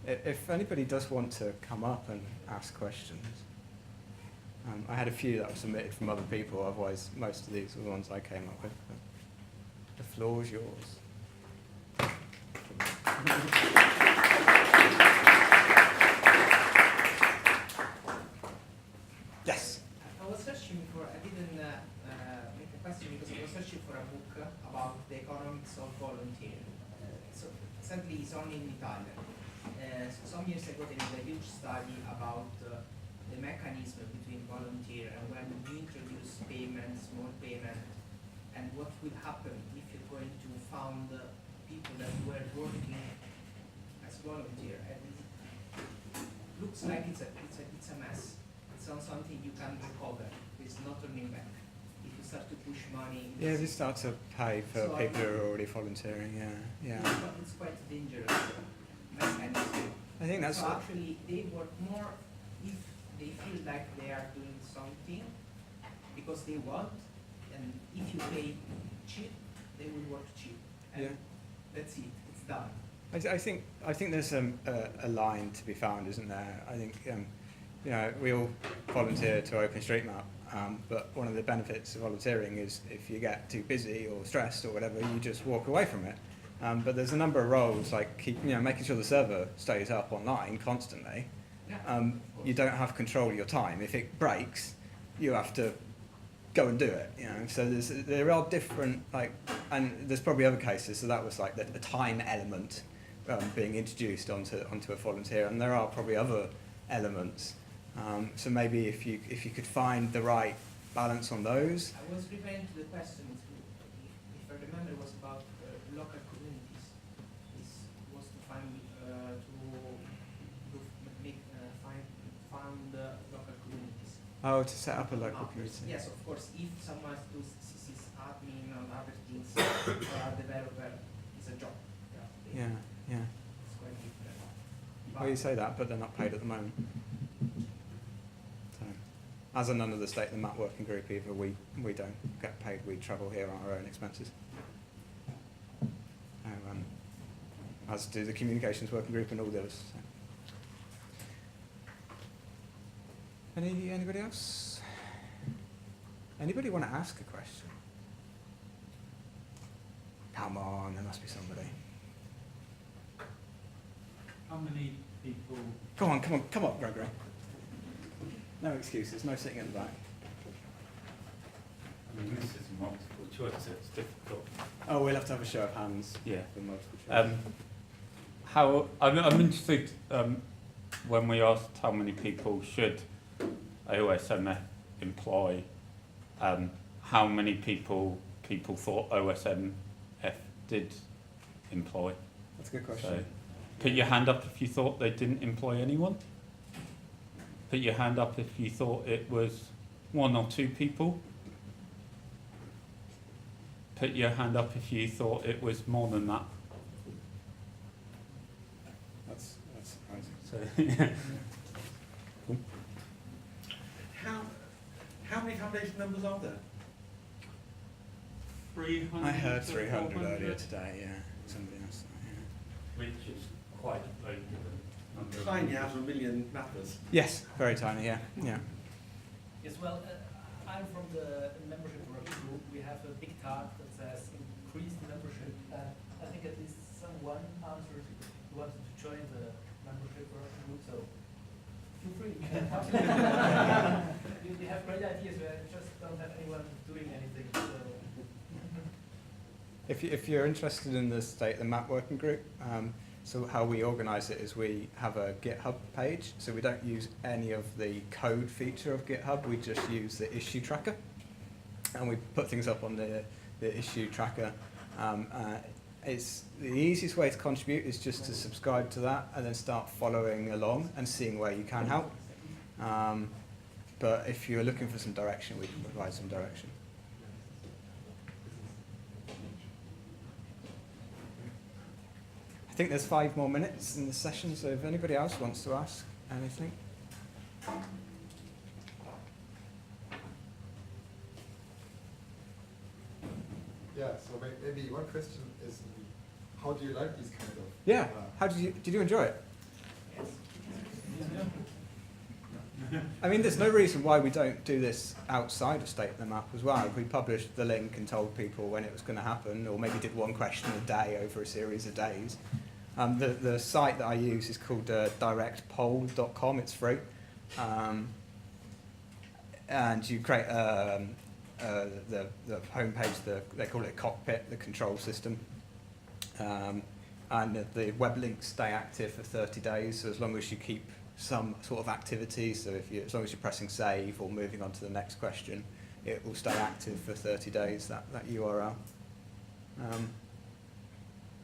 If anybody does want to come up and ask questions, I had a few that were submitted from other people, otherwise most of these were the ones I came up with. The floor is yours. Yes? I was searching for, I didn't make a question because I was searching for a book about the economics of volunteering. So sadly it's only in Italian. Some years ago there was a huge study about the mechanism between volunteer and when you introduce payment, small payment, and what will happen if you're going to found people that were working as volunteer. And it looks like it's a mess. It's not something you can recover. It's not turning back. If you start to push money. Yeah, they start to pay for people who are already volunteering. Yeah. It's quite dangerous mechanism. I think that's so actually they work more if they feel like they are doing something because they want, and if you pay cheap, they will work cheap. And that's it. It's done. I think there's a line to be found, isn't there? I think you know, we all volunteer to OpenStreetMap, but one of the benefits of volunteering is if you get too busy or stressed or whatever, you just walk away from it. But there's a number of roles like making sure the server stays up online constantly. You don't have control of your time. If it breaks, you have to go and do it. So there are different and there's probably other cases. So that was like the time element being introduced onto a volunteer, and there are probably other elements. So maybe if you could find the right balance on those. I was referring to the question, if I remember, was about local communities. This was to find find local communities. Oh, to set up a local community. Yes, of course. If someone has to do sysadmin or other things, or a developer, it's a job. Yeah, yeah. It's quite different. Well, you say that, but they're not paid at the moment. So, as are none of the State of the Map working group either. We don't get paid. We travel here on our own expenses. As do the communications working group and all the others. So. Anybody else? Anybody want to ask a question? Come on, there must be somebody. How many people? Come on, Gregory. No excuses, no sitting in the back. I mean, this is multiple choice, so it's difficult. Oh, we'll have to have a show of hands. Yeah. For multiple choice. I'm interested when we asked how many people should OSMF employ, how many people thought OSMF did employ. That's a good question. So, put your hand up if you thought they didn't employ anyone. Put your hand up if you thought it was 1 or 2 people. Put your hand up if you thought it was more than that. That's surprising. So, yeah. Cool. How many foundation members are there? 300. I heard to 300 400, earlier today, yeah. Somebody else. Yeah. which is quite a low number. Tiny out of 1 million mappers. Yes, very tiny, yeah. Yeah. Yes, well, I'm from the membership working group. We have a big tag that says increase membership. I think at least someone answered who wanted to join the membership working group, so feel free. You have great ideas, but you just don't have anyone doing anything. So. If you're interested in the State of the Map working group, so how we organise it is we have a GitHub page, so we don't use any of the code feature of GitHub, we just use the issue tracker, and we put things up on the issue tracker. It's the easiest way to contribute is just to subscribe to that and then start following along and seeing where you can help. But if you're looking for some direction, we can provide some direction. I think there's 5 more minutes in the session, so if anybody else wants to ask anything. Yeah, so maybe one question is, how do you like these kind of? Yeah, how did you enjoy it? I mean, there's no reason why we don't do this outside of State of the Map as well. If we published the link and told people when it was going to happen, or maybe did one question a day over a series of days. The site that I use is called directpoll.com. It's free. And you create the homepage, they call it a cockpit, the control system. And the web links stay active for 30 days, so as long as you keep some sort of activity, so as long as you're pressing save or moving on to the next question, it will stay active for 30 days, that URL.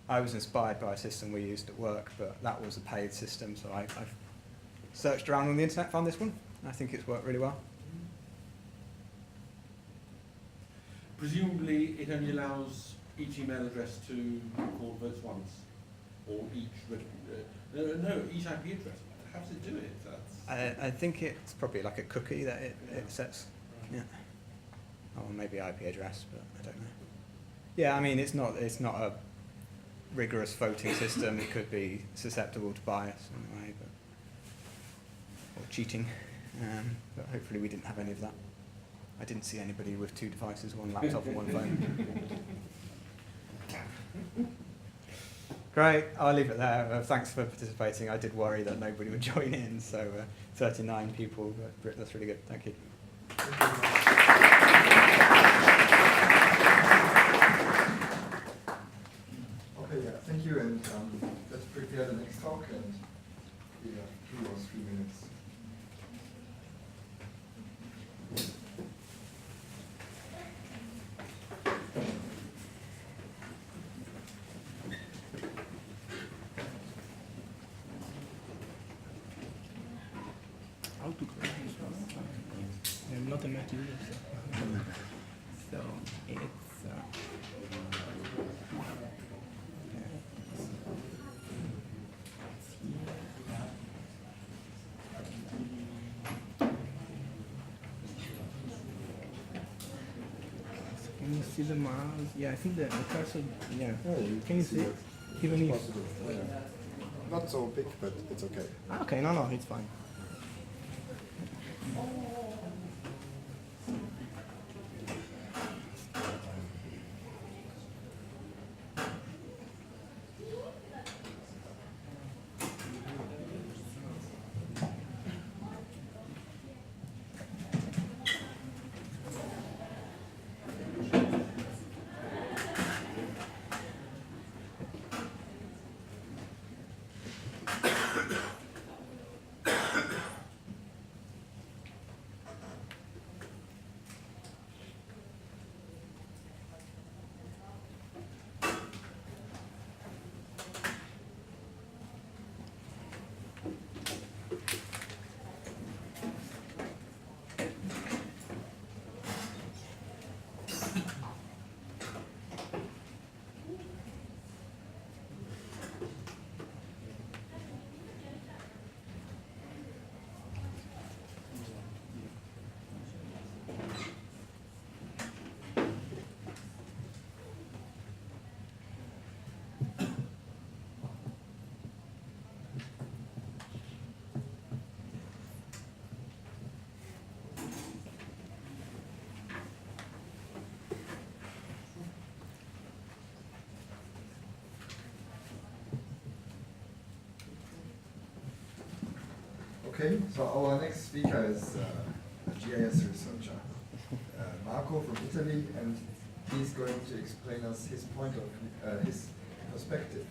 I was inspired by a system we used at work, but that was a paid system, so I've searched around on the internet, found this one, and I think it's worked really well. Presumably, it only allows each email address to record votes once, or each each IP address. How does it do it? I think it's probably like a cookie that it sets. Yeah. Or maybe IP address, but I don't know. Yeah, I mean it's not a rigorous voting system. It could be susceptible to bias in a way, or cheating. But hopefully we didn't have any of that. I didn't see anybody with 2 devices, 1 laptop and 1 phone. Great, I'll leave it there. Thanks for participating. I did worry that nobody would join in, so 39 people, but that's really good. Thank you. Okay, yeah, thank you, and let's prepare the next talk, and we have 2 or 3 minutes. How to create this one? SotM WG. So it's can you see the mouse? Yeah, I think the cursor. Yeah. Can you see it? Even if. Not so big, but it's okay. Okay, no, it's fine. Okay, so our next speaker is a GIS researcher, Marco from Italy, and he's going to explain us his point of his perspective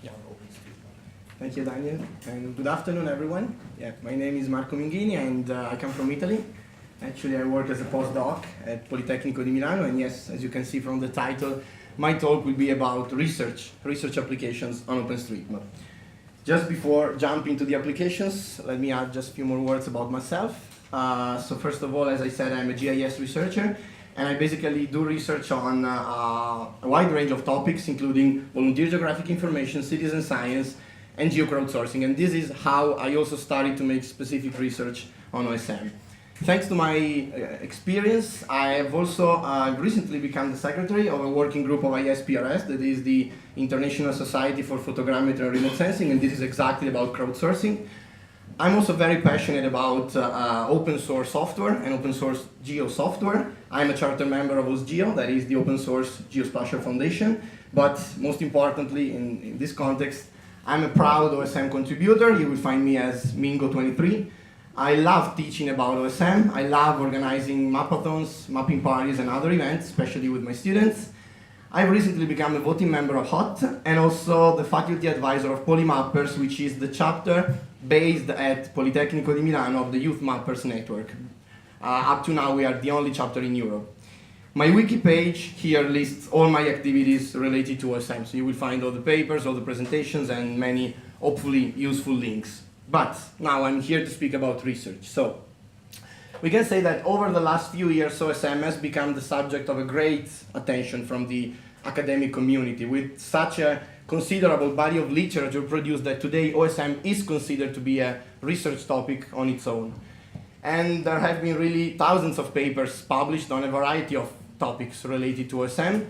on OpenStreetMap. Thank you, Daniel, and good afternoon, everyone. Yeah, my name is Marco Minghini, and I come from Italy. Actually, I work as a postdoc at Politecnico di Milano, and yes, as you can see from the title, my talk will be about research applications on OpenStreetMap. Just before jumping to the applications, let me add just a few more words about myself. So first of all, as I said, I'm a GIS researcher, and I basically do research on a wide range of topics, including volunteer geographic information, citizen science, and geo-crowdsourcing. And this is how I also started to make specific research on OSM. Thanks to my experience, I have also recently become the secretary of a working group of ISPRS, that is the International Society for Photogrammetry and Remote Sensing, and this is exactly about crowdsourcing. I'm also very passionate about open source software and open source geo software. I'm a charter member of OSGeo, that is the Open Source Geospatial Foundation, but most importantly in this context, I'm a proud OSM contributor. You will find me as Mingo23. I love teaching about OSM. I love organizing mapathons, mapping parties, and other events, especially with my students. I've recently become a voting member of HOT and also the faculty advisor of Polymappers, which is the chapter based at Politecnico di Milano of the Youth Mappers Network. Up to now, we are the only chapter in Europe. My wiki page here lists all my activities related to OSM, so you will find all the papers, all the presentations, and many hopefully useful links. But now I'm here to speak about research. So we can say that over the last few years, OSM has become the subject of a great attention from the academic community, with such a considerable body of literature produced that today OSM is considered to be a research topic on its own. And there have been really thousands of papers published on a variety of topics related to OSM.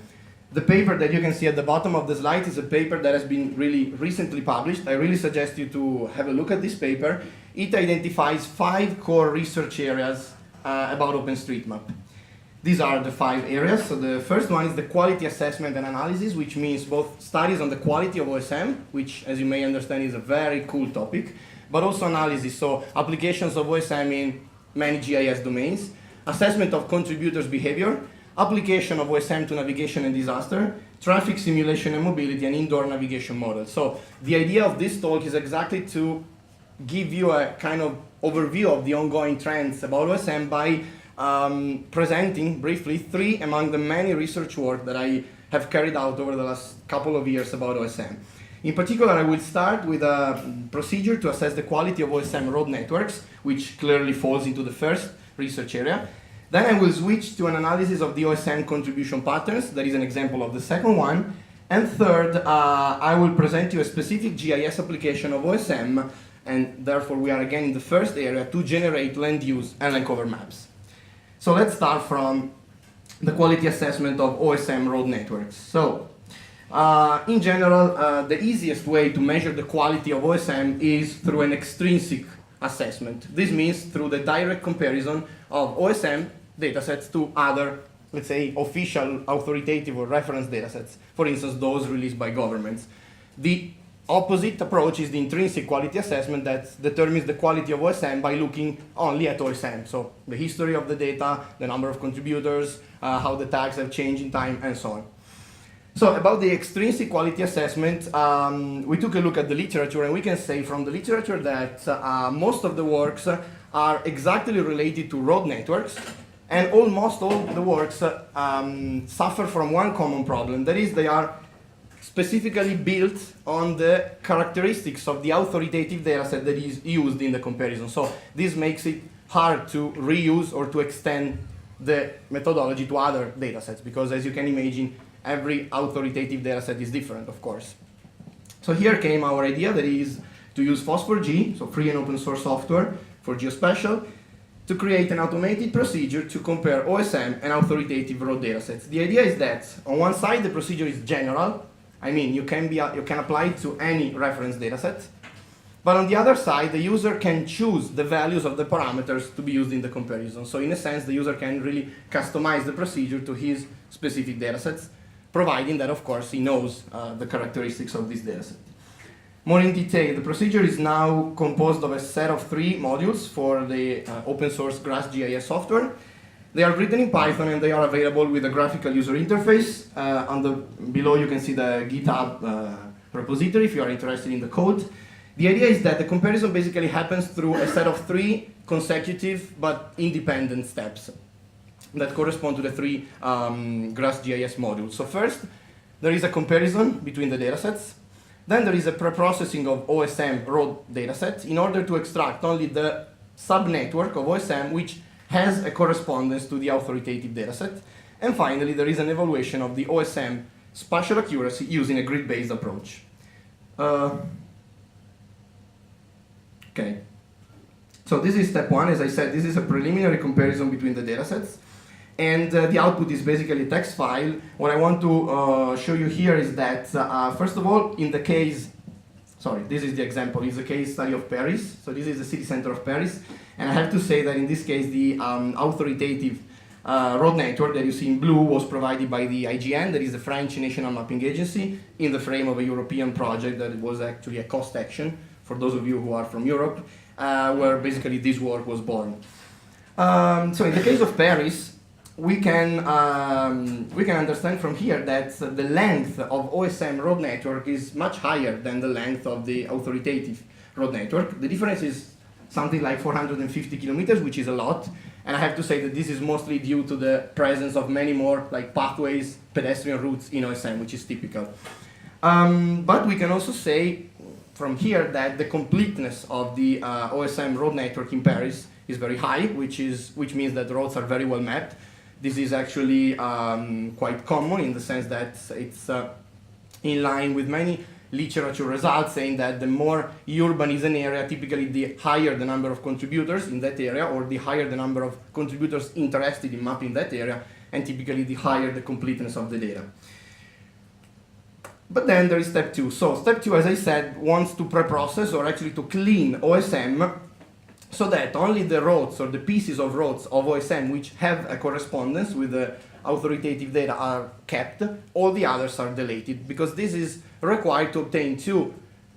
The paper that you can see at the bottom of the slide is a paper that has been really recently published. I really suggest you to have a look at this paper. It identifies 5 core research areas about OpenStreetMap. These are the 5 areas. So the first one is the quality assessment and analysis, which means both studies on the quality of OSM, which, as you may understand, is a very cool topic, but also analysis, so applications of OSM in many GIS domains, assessment of contributors' behavior, application of OSM to navigation and disaster, traffic simulation and mobility, and indoor navigation models. So the idea of this talk is exactly to give you a kind of overview of the ongoing trends about OSM by presenting briefly 3 among the many research work that I have carried out over the last couple of years about OSM. In particular, I will start with a procedure to assess the quality of OSM road networks, which clearly falls into the first research area. Then I will switch to an analysis of the OSM contribution patterns. That is an example of the second one. And third, I will present you a specific GIS application of OSM, and therefore we are again in the first area to generate land use and land cover maps. So let's start from the quality assessment of OSM road networks. So in general, the easiest way to measure the quality of OSM is through an extrinsic assessment. This means through the direct comparison of OSM datasets to other, let's say, official, authoritative or reference datasets, for instance, those released by governments. The opposite approach is the intrinsic quality assessment that determines the quality of OSM by looking only at OSM, so the history of the data, the number of contributors, how the tags have changed in time, and so on. So about the extrinsic quality assessment, we took a look at the literature, and we can say from the literature that most of the works are exactly related to road networks, and almost all the works suffer from one common problem. That is, they are specifically built on the characteristics of the authoritative dataset that is used in the comparison. So this makes it hard to reuse or to extend the methodology to other datasets, because as you can imagine, every authoritative dataset is different, of course. So here came our idea, that is to use FOSS4G, so free and open source software for geospatial, to create an automated procedure to compare OSM and authoritative road datasets. The idea is that on one side the procedure is general, I mean you can apply it to any reference dataset, but on the other side the user can choose the values of the parameters to be used in the comparison. So in a sense the user can really customize the procedure to his specific datasets, providing that of course he knows the characteristics of this dataset. More in detail, the procedure is now composed of a set of 3 modules for the open source GrassGIS software. They are written in Python and they are available with a graphical user interface. Below you can see the GitHub repository if you are interested in the code. The idea is that the comparison basically happens through a set of 3 consecutive but independent steps that correspond to the 3 GrassGIS modules. So first, there is a comparison between the datasets. Then there is a pre-processing of OSM road datasets in order to extract only the subnetwork of OSM which has a correspondence to the authoritative dataset. And finally, there is an evaluation of the OSM spatial accuracy using a grid-based approach. Okay. So this is step 1. As I said, this is a preliminary comparison between the datasets. And the output is basically a text file. What I want to show you here is that, first of all, in the case, sorry, this is the example, it's a case study of Paris. So this is the city center of Paris. And I have to say that in this case, the authoritative road network that you see in blue was provided by the IGN, that is the French National Mapping Agency, in the frame of a European project that was actually a cost action, for those of you who are from Europe, where basically this work was born. So in the case of Paris, we can understand from here that the length of OSM road network is much higher than the length of the authoritative road network. The difference is something like 450 kilometers, which is a lot. And I have to say that this is mostly due to the presence of many more like pathways, pedestrian routes in OSM, which is typical. But we can also say from here that the completeness of the OSM road network in Paris is very high, which means that roads are very well mapped. This is actually quite common in the sense that it's in line with many literature results saying that the more urban is an area, typically the higher the number of contributors in that area, or the higher the number of contributors interested in mapping that area, and typically the higher the completeness of the data. But then there is step 2. So step 2, as I said, wants to pre-process or actually to clean OSM so that only the roads or the pieces of roads of OSM which have a correspondence with the authoritative data are kept, all the others are deleted, because this is required to obtain 2,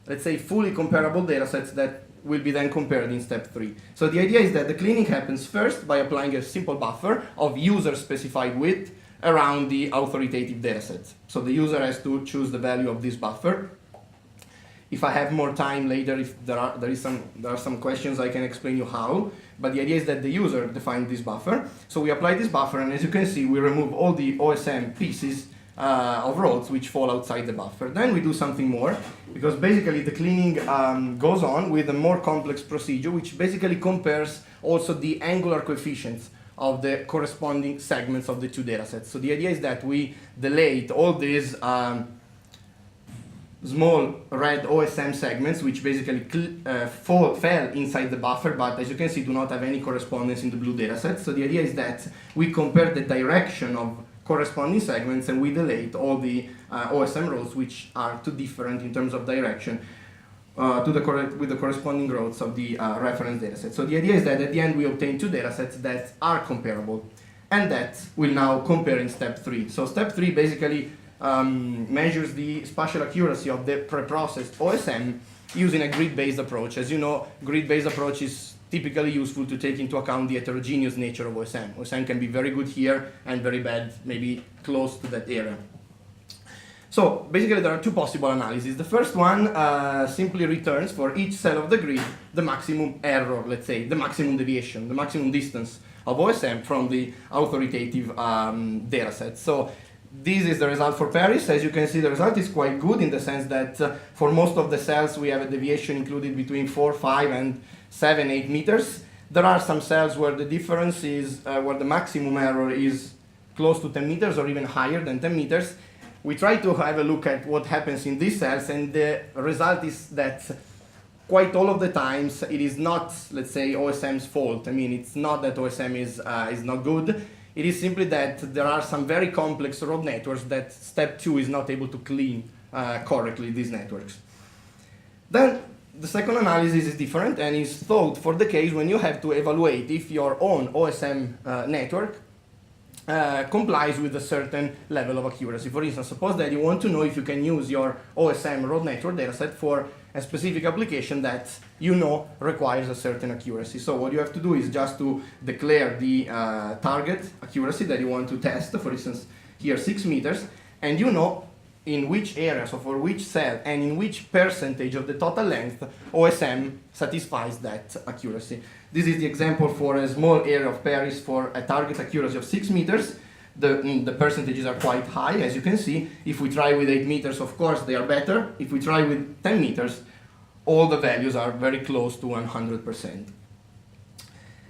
let's say, fully comparable datasets that will be then compared in step 3. So the idea is that the cleaning happens first by applying a simple buffer of user-specified width around the authoritative dataset. So the user has to choose the value of this buffer. If I have more time later, if there are some questions, I can explain you how. But the idea is that the user defines this buffer. So we apply this buffer, and as you can see, we remove all the OSM pieces of roads which fall outside the buffer. Then we do something more, because basically the cleaning goes on with a more complex procedure, which basically compares also the angular coefficients of the corresponding segments of the two datasets. So the idea is that we delete all these small red OSM segments, which basically fell inside the buffer, but as you can see, do not have any correspondence in the blue dataset. So the idea is that we compare the direction of corresponding segments and we delete all the OSM rows which are too different in terms of direction with the corresponding rows of the reference dataset. So the idea is that at the end we obtain two datasets that are comparable, and that will now compare in step 3. So step 3 basically measures the spatial accuracy of the preprocessed OSM using a grid-based approach. As you know, grid-based approach is typically useful to take into account the heterogeneous nature of OSM. OSM can be very good here and very bad, maybe close to that area. So basically there are two possible analyses. The first one simply returns for each cell of the grid the maximum error, let's say, the maximum deviation, the maximum distance of OSM from the authoritative dataset. So this is the result for Paris. As you can see, the result is quite good in the sense that for most of the cells we have a deviation included between 4, 5, and 7, 8 meters. There are some cells where the difference is, where the maximum error is close to 10 meters or even higher than 10 meters. We try to have a look at what happens in these cells, and the result is that quite all of the times it is not, let's say, OSM's fault. I mean, it's not that OSM is not good. It is simply that there are some very complex road networks that step 2 is not able to clean correctly these networks. Then the second analysis is different and is thought for the case when you have to evaluate if your own OSM network complies with a certain level of accuracy. For instance, suppose that you want to know if you can use your OSM road network dataset for a specific application that you know requires a certain accuracy. So what you have to do is just to declare the target accuracy that you want to test, for instance, here 6 meters, and you know in which area, so for which cell, and in which percentage of the total length OSM satisfies that accuracy. This is the example for a small area of Paris for a target accuracy of 6 meters. The percentages are quite high, as you can see. If we try with 8 meters, of course, they are better. If we try with 10 meters, all the values are very close to 100%.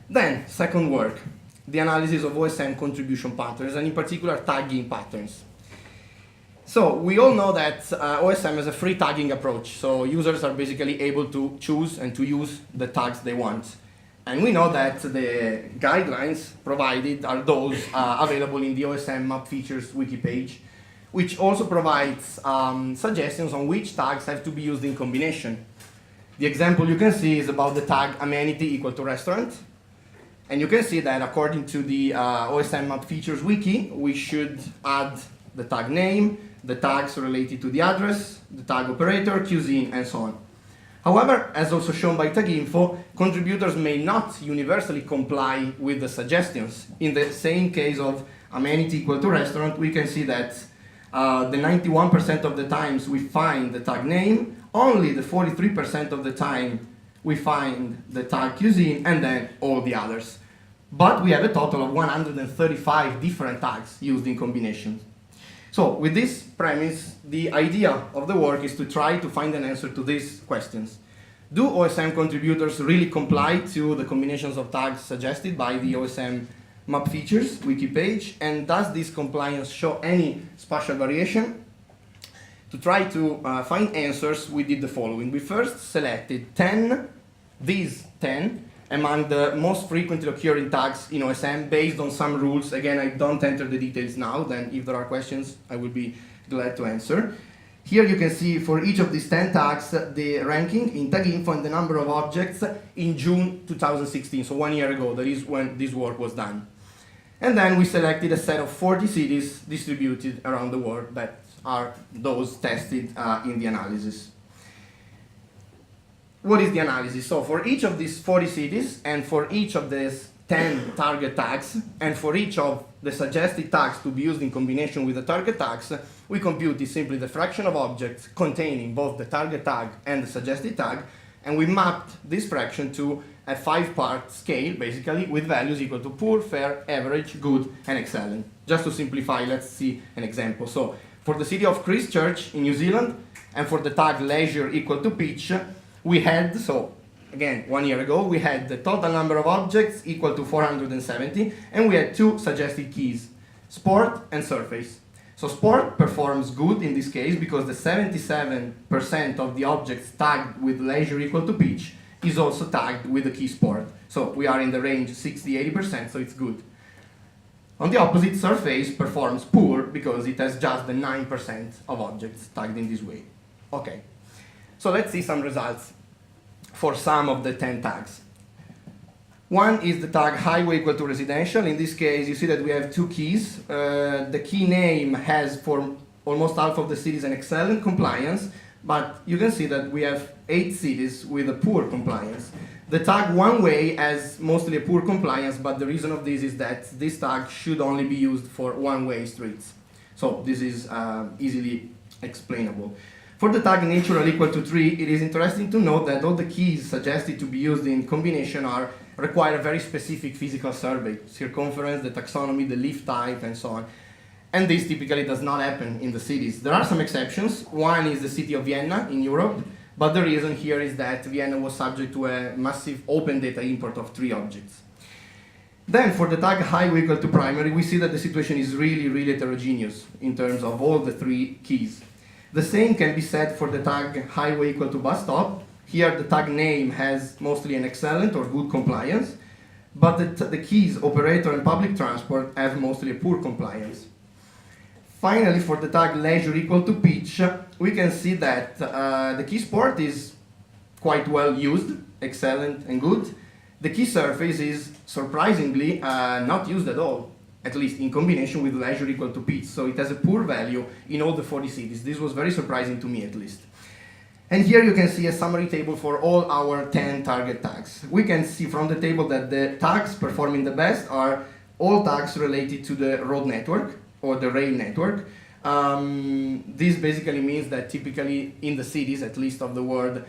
Then, second work, the analysis of OSM contribution patterns, and in particular tagging patterns. So we all know that OSM has a free tagging approach, so users are basically able to choose and to use the tags they want. And we know that the guidelines provided are those available in the OSM map features wiki page, which also provides suggestions on which tags have to be used in combination. The example you can see is about the tag amenity equal to restaurant. And you can see that according to the OSM map features wiki, we should add the tag name, the tags related to the address, the tag operator, cuisine, and so on. However, as also shown by TagInfo, contributors may not universally comply with the suggestions. In the same case of amenity equal to restaurant, we can see that the 91% of the times we find the tag name, only the 43% of the time we find the tag cuisine, and then all the others. But we have a total of 135 different tags used in combination. So with this premise, the idea of the work is to try to find an answer to these questions. Do OSM contributors really comply to the combinations of tags suggested by the OSM map features wiki page? And does this compliance show any spatial variation? To try to find answers, we did the following. We first selected these 10, among the most frequently occurring tags in OSM based on some rules. Again, I don't enter the details now, then if there are questions, I will be glad to answer. Here you can see for each of these 10 tags the ranking in TagInfo and the number of objects in June 2016, so 1 year ago, that is when this work was done. And then we selected a set of 40 cities distributed around the world that are those tested in the analysis. What is the analysis? So for each of these 40 cities and for each of these 10 target tags and for each of the suggested tags to be used in combination with the target tags, we compute simply the fraction of objects containing both the target tag and the suggested tag, and we mapped this fraction to a 5-part scale, basically, with values equal to poor, fair, average, good, and excellent. Just to simplify, let's see an example. So for the city of Christchurch in New Zealand and for the tag leisure equal to pitch, we had, so again, 1 year ago, we had the total number of objects equal to 470, and we had two suggested keys, sport and surface. So sport performs good in this case because the 77% of the objects tagged with leisure equal to pitch is also tagged with the key sport. So we are in the range 60-80%, so it's good. On the opposite, surface performs poor because it has just the 9% of objects tagged in this way. Okay, so let's see some results for some of the 10 tags. One is the tag highway equal to residential. In this case, you see that we have two keys. The key name has, for almost half of the cities, an excellent compliance, but you can see that we have 8 cities with a poor compliance. The tag one way has mostly a poor compliance, but the reason of this is that this tag should only be used for one-way streets. So this is easily explainable. For the tag natural equal to 3, it is interesting to note that all the keys suggested to be used in combination require a very specific physical survey, circumference, the taxonomy, the leaf type, and so on. And this typically does not happen in the cities. There are some exceptions. One is the city of Vienna in Europe, but the reason here is that Vienna was subject to a massive open data import of 3 objects. Then for the tag highway equal to primary, we see that the situation is really, really heterogeneous in terms of all the 3 keys. The same can be said for the tag highway equal to bus stop. Here the tag name has mostly an excellent or good compliance, but the keys operator and public transport have mostly a poor compliance. Finally, for the tag leisure equal to pitch, we can see that the key sport is quite well used, excellent and good. The key surface is surprisingly not used at all, at least in combination with leisure equal to pitch. So it has a poor value in all the 40 cities. This was very surprising to me, at least. And here you can see a summary table for all our 10 target tags. We can see from the table that the tags performing the best are all tags related to the road network or the rail network. This basically means that typically in the cities, at least of the world,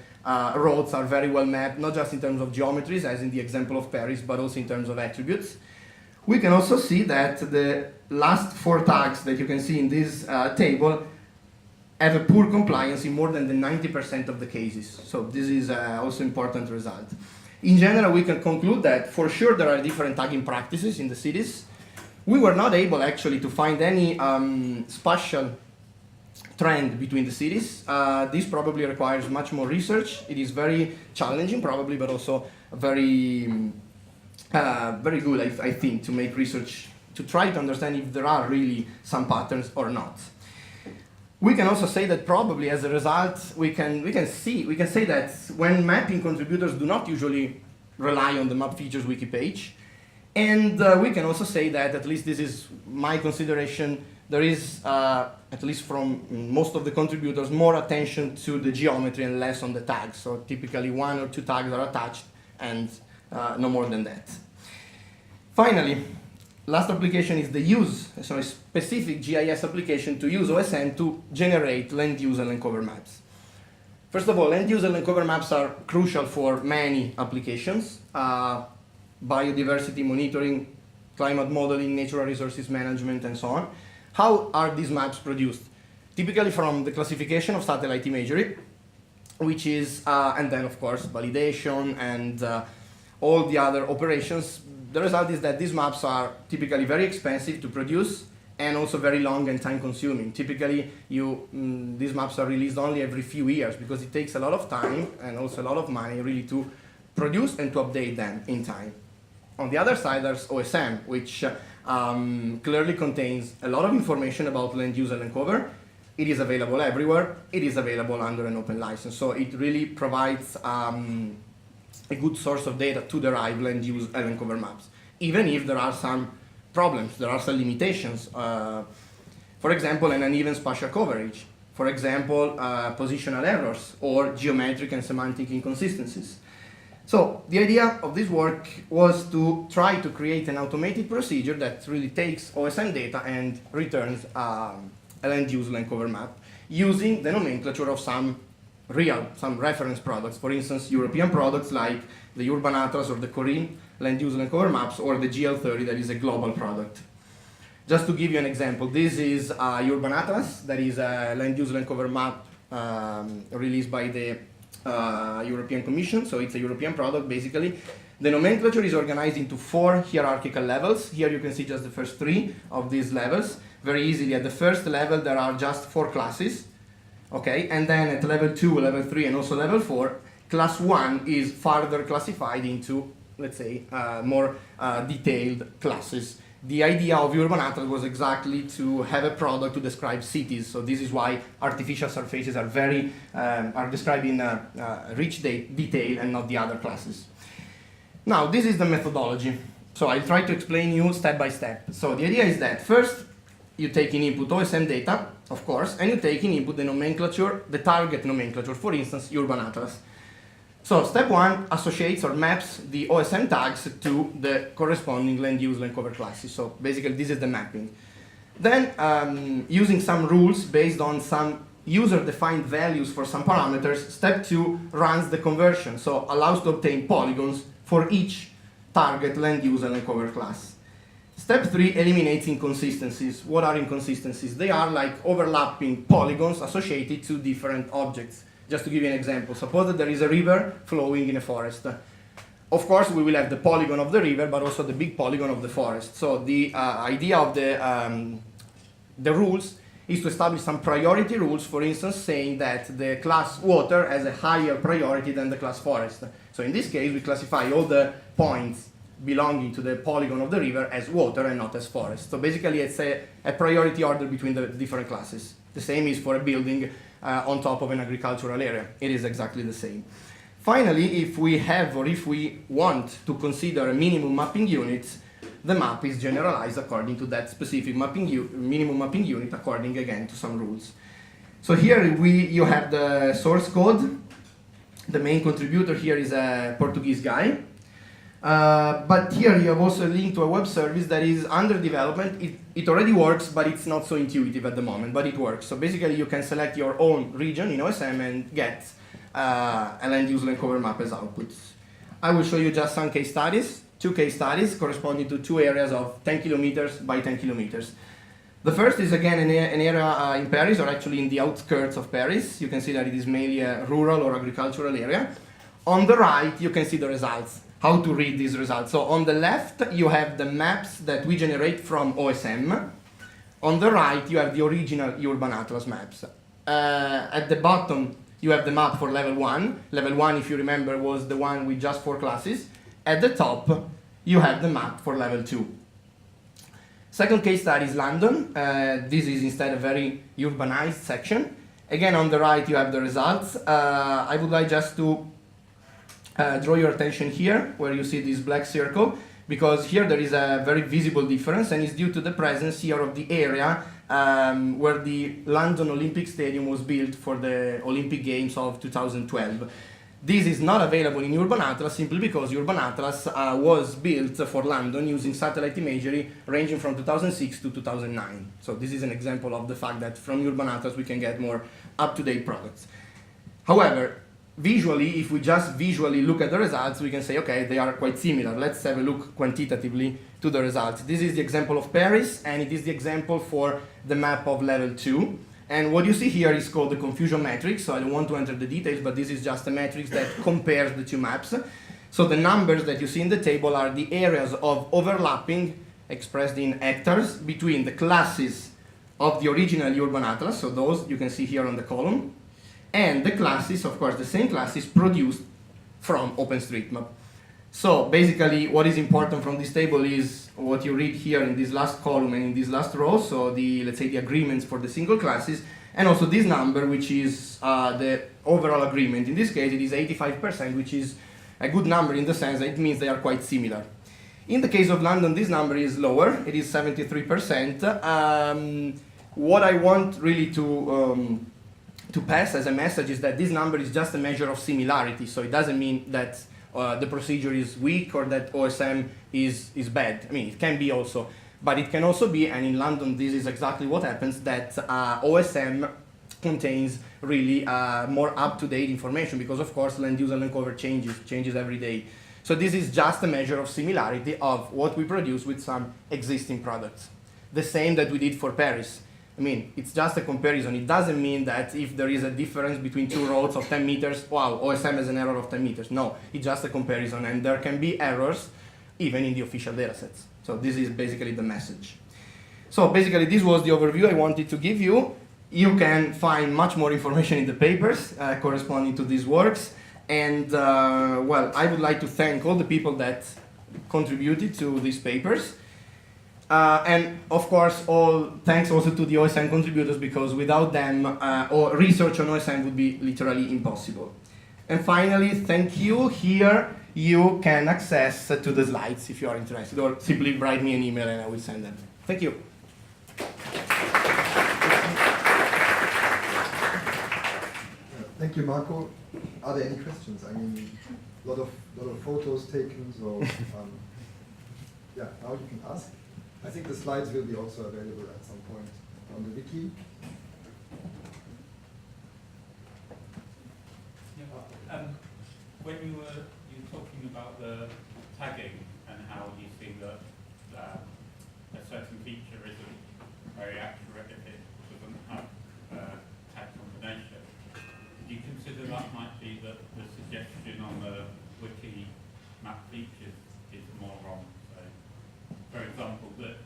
roads are very well mapped, not just in terms of geometries, as in the example of Paris, but also in terms of attributes. We can also see that the last 4 tags that you can see in this table have a poor compliance in more than the 90% of the cases. So this is also important result. In general, we can conclude that for sure there are different tagging practices in the cities. We were not able actually to find any spatial trend between the cities. This probably requires much more research. It is very challenging probably, but also very good, I think, to make research, to try to understand if there are really some patterns or not. We can also say that probably as a result, we can say that when mapping contributors do not usually rely on the map features wiki page, and we can also say that, at least this is my consideration, there is, at least from most of the contributors, more attention to the geometry and less on the tags. So typically 1 or 2 tags are attached and no more than that. Finally, last application is the use, so a specific GIS application to use OSM to generate land use and land cover maps. First of all, land use and land cover maps are crucial for many applications. Biodiversity monitoring, climate modeling, natural resources management, and so on. How are these maps produced? Typically from the classification of satellite imagery, which is, and then of course validation and all the other operations. The result is that these maps are typically very expensive to produce and also very long and time consuming. Typically these maps are released only every few years because it takes a lot of time and also a lot of money really to produce and to update them in time. On the other side, there's OSM, which clearly contains a lot of information about land use and land cover. It is available everywhere. It is available under an open license. So it really provides a good source of data to derive land use and land cover maps, even if there are some problems, there are some limitations. For example, an uneven spatial coverage. For example, positional errors or geometric and semantic inconsistencies. So the idea of this work was to try to create an automated procedure that really takes OSM data and returns a land use land cover map using the nomenclature of some reference products. For instance, European products like the Urban Atlas or the Corinne land use land cover maps, or the GL30 that is a global product. Just to give you an example, this is Urban Atlas, that is a land use land cover map released by the European Commission, so it's a European product basically. The nomenclature is organized into 4 hierarchical levels. Here you can see just the first 3 of these levels. Very easily, at the first level there are just 4 classes, okay? And then at level 2, level 3, and also level 4, class 1 is further classified into, let's say, more detailed classes. The idea of Urban Atlas was exactly to have a product to describe cities. So this is why artificial surfaces are are described in rich detail and not the other classes. Now, this is the methodology. So I'll try to explain you step by step. So the idea is that first, you take in input OSM data, of course, and you take in input the nomenclature, the target nomenclature, for instance, Urban Atlas. So step 1 associates or maps the OSM tags to the corresponding land use land cover classes. So basically this is the mapping. Then using some rules based on some user-defined values for some parameters, step 2 runs the conversion, so allows to obtain polygons for each target land use and land cover class. Step 3 eliminates inconsistencies. What are inconsistencies? They are like overlapping polygons associated to different objects. Just to give you an example, suppose that there is a river flowing in a forest. Of course, we will have the polygon of the river, but also the big polygon of the forest. So the idea of the rules is to establish some priority rules, for instance, saying that the class water has a higher priority than the class forest. So in this case, we classify all the points belonging to the polygon of the river as water and not as forest. So basically, it's a priority order between the different classes. The same is for a building on top of an agricultural area. It is exactly the same. Finally, if we have or if we want to consider a minimum mapping unit, the map is generalized according to that specific minimum mapping unit, according again to some rules. So here you have the source code. The main contributor here is a Portuguese guy. But here you have also a link to a web service that is under development. It already works, but it's not so intuitive at the moment, but it works. So basically you can select your own region in OSM and get a land use land cover map as outputs. I will show you just some case studies, 2 case studies corresponding to 2 areas of 10 kilometers by 10 kilometers. The first is again an area in Paris, or actually in the outskirts of Paris. You can see that it is mainly a rural or agricultural area. On the right, you can see the results. How to read these results. So on the left, you have the maps that we generate from OSM. On the right, you have the original Urban Atlas maps. At the bottom, you have the map for level 1. Level 1, if you remember, was the one with just 4 classes. At the top, you have the map for level 2. Second case study is London. This is instead a very urbanized section. Again, on the right, you have the results. I would like just to draw your attention here, where you see this black circle, because here there is a very visible difference, and it's due to the presence here of the area where the London Olympic Stadium was built for the Olympic Games of 2012. This is not available in Urban Atlas simply because Urban Atlas was built for London using satellite imagery ranging from 2006 to 2009. So this is an example of the fact that from Urban Atlas we can get more up-to-date products. However, visually, if we just visually look at the results, we can say, okay, they are quite similar. Let's have a look quantitatively to the results. This is the example of Paris, and it is the example for the map of level 2. And what you see here is called the confusion matrix, so I don't want to enter the details, but this is just a matrix that compares the 2 maps. So the numbers that you see in the table are the areas of overlapping, expressed in hectares, between the classes of the original Urban Atlas, so those you can see here on the column, and the classes, of course, the same classes produced from OpenStreetMap. So basically, what is important from this table is what you read here in this last column and in this last row, so the, let's say, the agreements for the single classes, and also this number, which is the overall agreement. In this case, it is 85%, which is a good number in the sense that it means they are quite similar. In the case of London, this number is lower, it is 73%. What I want really to pass as a message is that this number is just a measure of similarity, so it doesn't mean that the procedure is weak or that OSM is bad. I mean, it can be also, but it can also be, and in London this is exactly what happens, that OSM contains really more up-to-date information, because of course land use and land cover changes every day. So this is just a measure of similarity of what we produce with some existing products. The same that we did for Paris. I mean, it's just a comparison. It doesn't mean that if there is a difference between two roads of 10 meters, wow, OSM has an error of 10 meters. No, it's just a comparison, and there can be errors even in the official datasets. So this is basically the message. So basically, this was the overview I wanted to give you. You can find much more information in the papers corresponding to these works. And well, I would like to thank all the people that contributed to these papers. And of course, thanks also to the OSM contributors, because without them, or research on OSM would be literally impossible. And finally, thank you. Here you can access to the slides if you are interested, or simply write me an email and I will send them. Thank you. Thank you, Marco. Are there any questions? I mean, a lot of photos taken, so yeah, now you can ask. I think the slides will be also available at some point on the wiki. When you were talking about the tagging and how you see that a certain feature isn't very accurate if it doesn't have tag combination, do you consider that might be that the suggestion on the wiki map features is more wrong? So, for example, that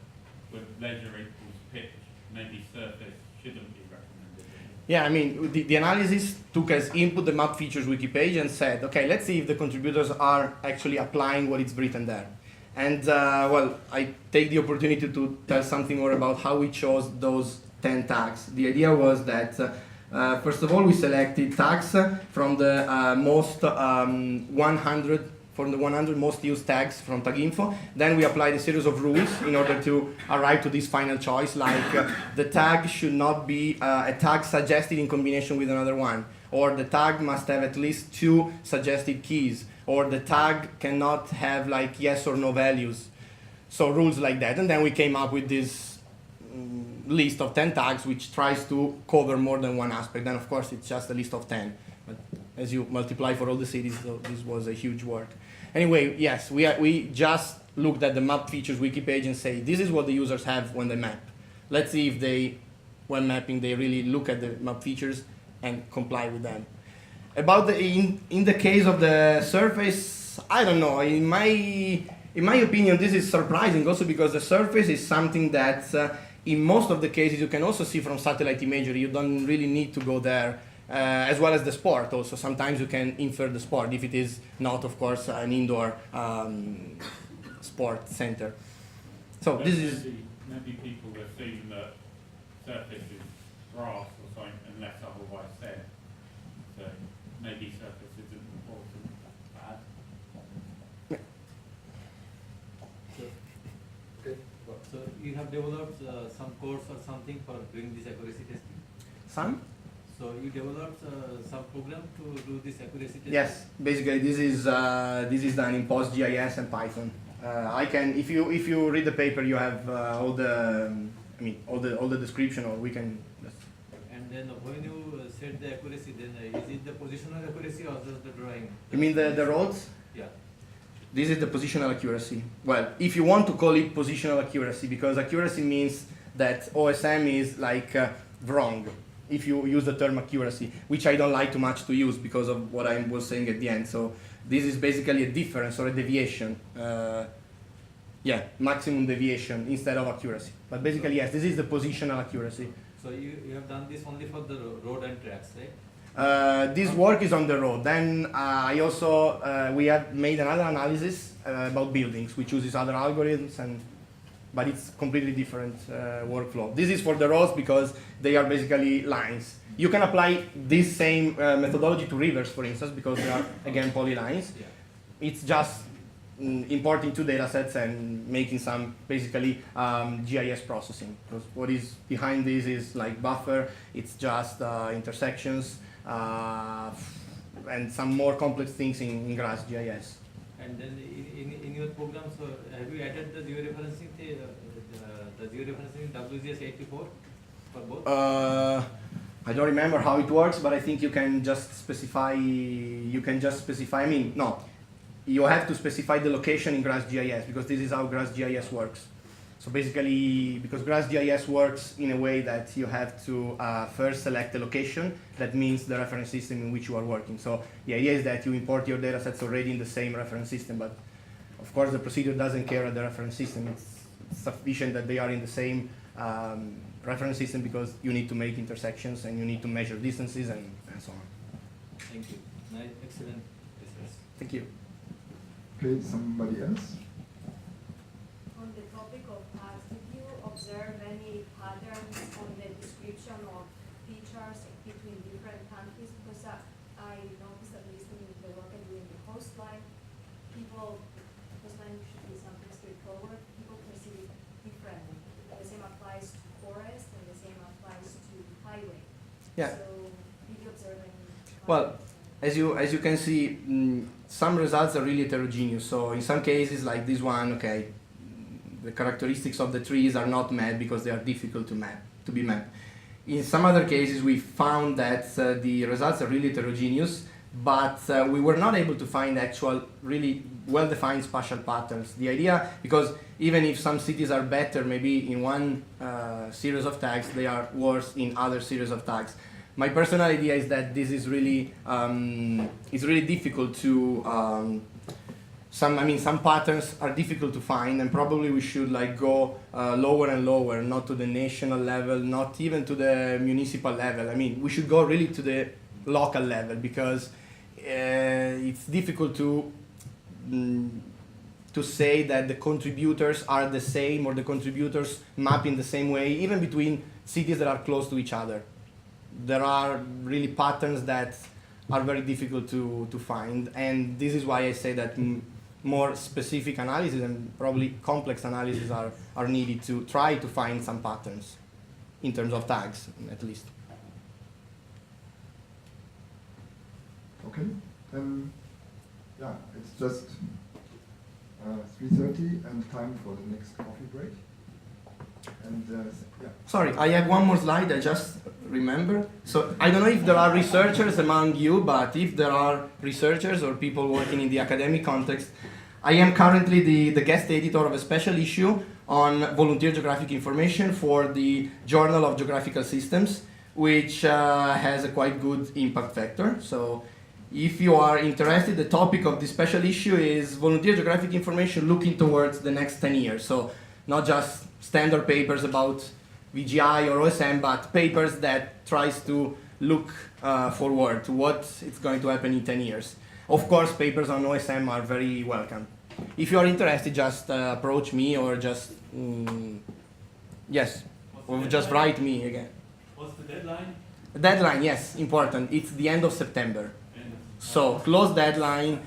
with leisure equals pitch, maybe surface shouldn't be recommended. Yeah, I mean, the analysis took as input the map features wiki page and said, okay, let's see if the contributors are actually applying what is written there. And well, I take the opportunity to tell something more about how we chose those 10 tags. The idea was that, first of all, we selected tags from the 100 most used tags from TagInfo. Then we applied a series of rules in order to arrive to this final choice, like the tag should not be a tag suggested in combination with another one, or the tag must have at least 2 suggested keys, or the tag cannot have like yes or no values. So rules like that. And then we came up with this list of 10 tags, which tries to cover more than one aspect. And of course, it's just a list of 10. But as you multiply for all the cities, this was a huge work. Anyway, yes, we just looked at the map features wiki page and say, this is what the users have when they map. Let's see if they, when mapping, they really look at the map features and comply with them. About in the case of the surface, I don't know. In my opinion, this is surprising also because the surface is something that in most of the cases you can also see from satellite imagery. You don't really need to go there. As well as the sport also. Sometimes you can infer the sport if it is not, of course, an indoor sport center. So this is... Maybe people assume that surface is grass or something unless otherwise said. So maybe surface isn't important. Bad. Okay. So you have developed some course or something for doing this accuracy testing? Some? So you developed some program to do this accuracy testing? Yes, basically this is done in PostGIS and Python. I can, if you read the paper, you have all the description, or we can. Just. And then when you set the accuracy, then is it the positional accuracy or just the drawing? You mean the roads? Yeah. This is the positional accuracy. Well, if you want to call it positional accuracy, because accuracy means that OSM is like wrong. If you use the term accuracy, which I don't like too much to use because of what I was saying at the end. So this is basically a difference or a deviation. Yeah, maximum deviation instead of accuracy. But basically, yes, this is the positional accuracy. So you have done this only for the road and tracks, right? This work is on the road. Then I also, we have made another analysis about buildings, which uses other algorithms, but it's completely different workflow. This is for the roads because they are basically lines. You can apply this same methodology to rivers, for instance, because they are, again, polylines. Yeah. It's just importing 2 data sets and making some, basically, GIS processing. Because what is behind this is like buffer, it's just intersections, and some more complex things in GRASS GIS. And then in your program, so have you added the georeferencing, the georeferencing in WGS 84 for both? I don't remember how it works, but I think you can just specify, I mean, no. You have to specify the location in GRASS GIS because this is how GRASS GIS works. So basically, because GraphGIS works in a way that you have to first select a location, that means the reference system in which you are working. So the idea is that you import your data sets already in the same reference system, but of course the procedure doesn't care at the reference system. It's sufficient that they are in the same reference system because you need to make intersections and you need to measure distances and so on. Thank you. Nice, excellent business. Thank you. Okay, somebody else? On the topic of tags, did you observe any patterns on the description of features between different countries? Because I noticed, at least in the work I do in the coastline, coastline should be something straightforward, people perceive it differently. The same applies to forest and the same applies to highway. Yeah. So did you observe any Well, as you can see, some results are really heterogeneous. So in some cases, like this one, okay, the characteristics of the trees are not mapped because they are difficult to be mapped. In some other cases, we found that the results are really heterogeneous, but we were not able to find actual, really well-defined spatial patterns. The idea, because even if some cities are better, maybe in one series of tags, they are worse in other series of tags. My personal idea is that this is really it's really difficult to some patterns are difficult to find, and probably we should like go lower and lower, not to the national level, not even to the municipal level. I mean, we should go really to the local level because it's difficult to say that the contributors are the same or the contributors map in the same way, even between cities that are close to each other. There are really patterns that are very difficult to find, and this is why I say that more specific analysis and probably complex analysis are needed to try to find some patterns in terms of tags, at least. Okay, yeah, it's just 3:30 and time for the next coffee break. And yeah. Sorry, I have one more slide, I just remember. So I don't know if there are researchers among you, but if there are researchers or people working in the academic context, I am currently the guest editor of a special issue on volunteer geographic information for the Journal of Geographical Systems, which has a quite good impact factor. So if you are interested, the topic of this special issue is volunteer geographic information looking towards the next 10 years. So not just standard papers about VGI or OSM, but papers that tries to look forward to what is going to happen in 10 years. Of course, papers on OSM are very welcome. If you are interested, just approach me or just, yes, or just write me again. What's the deadline? Deadline, yes, important. It's the end of September. So, close deadline.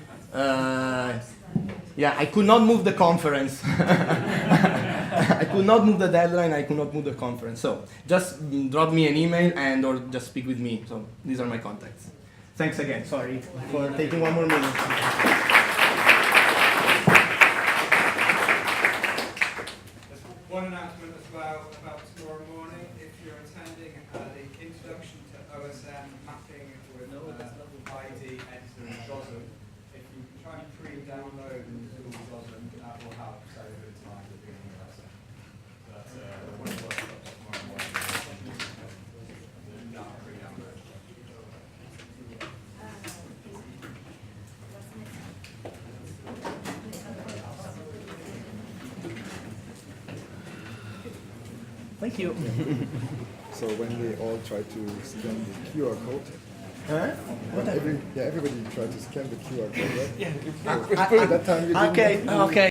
Yeah, I could not move the conference. I could not move the deadline, I could not move the conference. So, just drop me an email and or just speak with me. So, these are my contacts. Thanks again, sorry for taking one more minute. One announcement as well about tomorrow morning. If you're attending the introduction to OSM mapping with ID, Editor and Jaisen, if you can try and pre-download and do Jaisen, that will help save a bit of time at the beginning of that session. That's one of the workshops tomorrow morning. No, pre-download. Thank you. So when we all try to scan the QR code, Huh? everybody tried to scan the QR code, right? Yeah. That time you didn't Okay.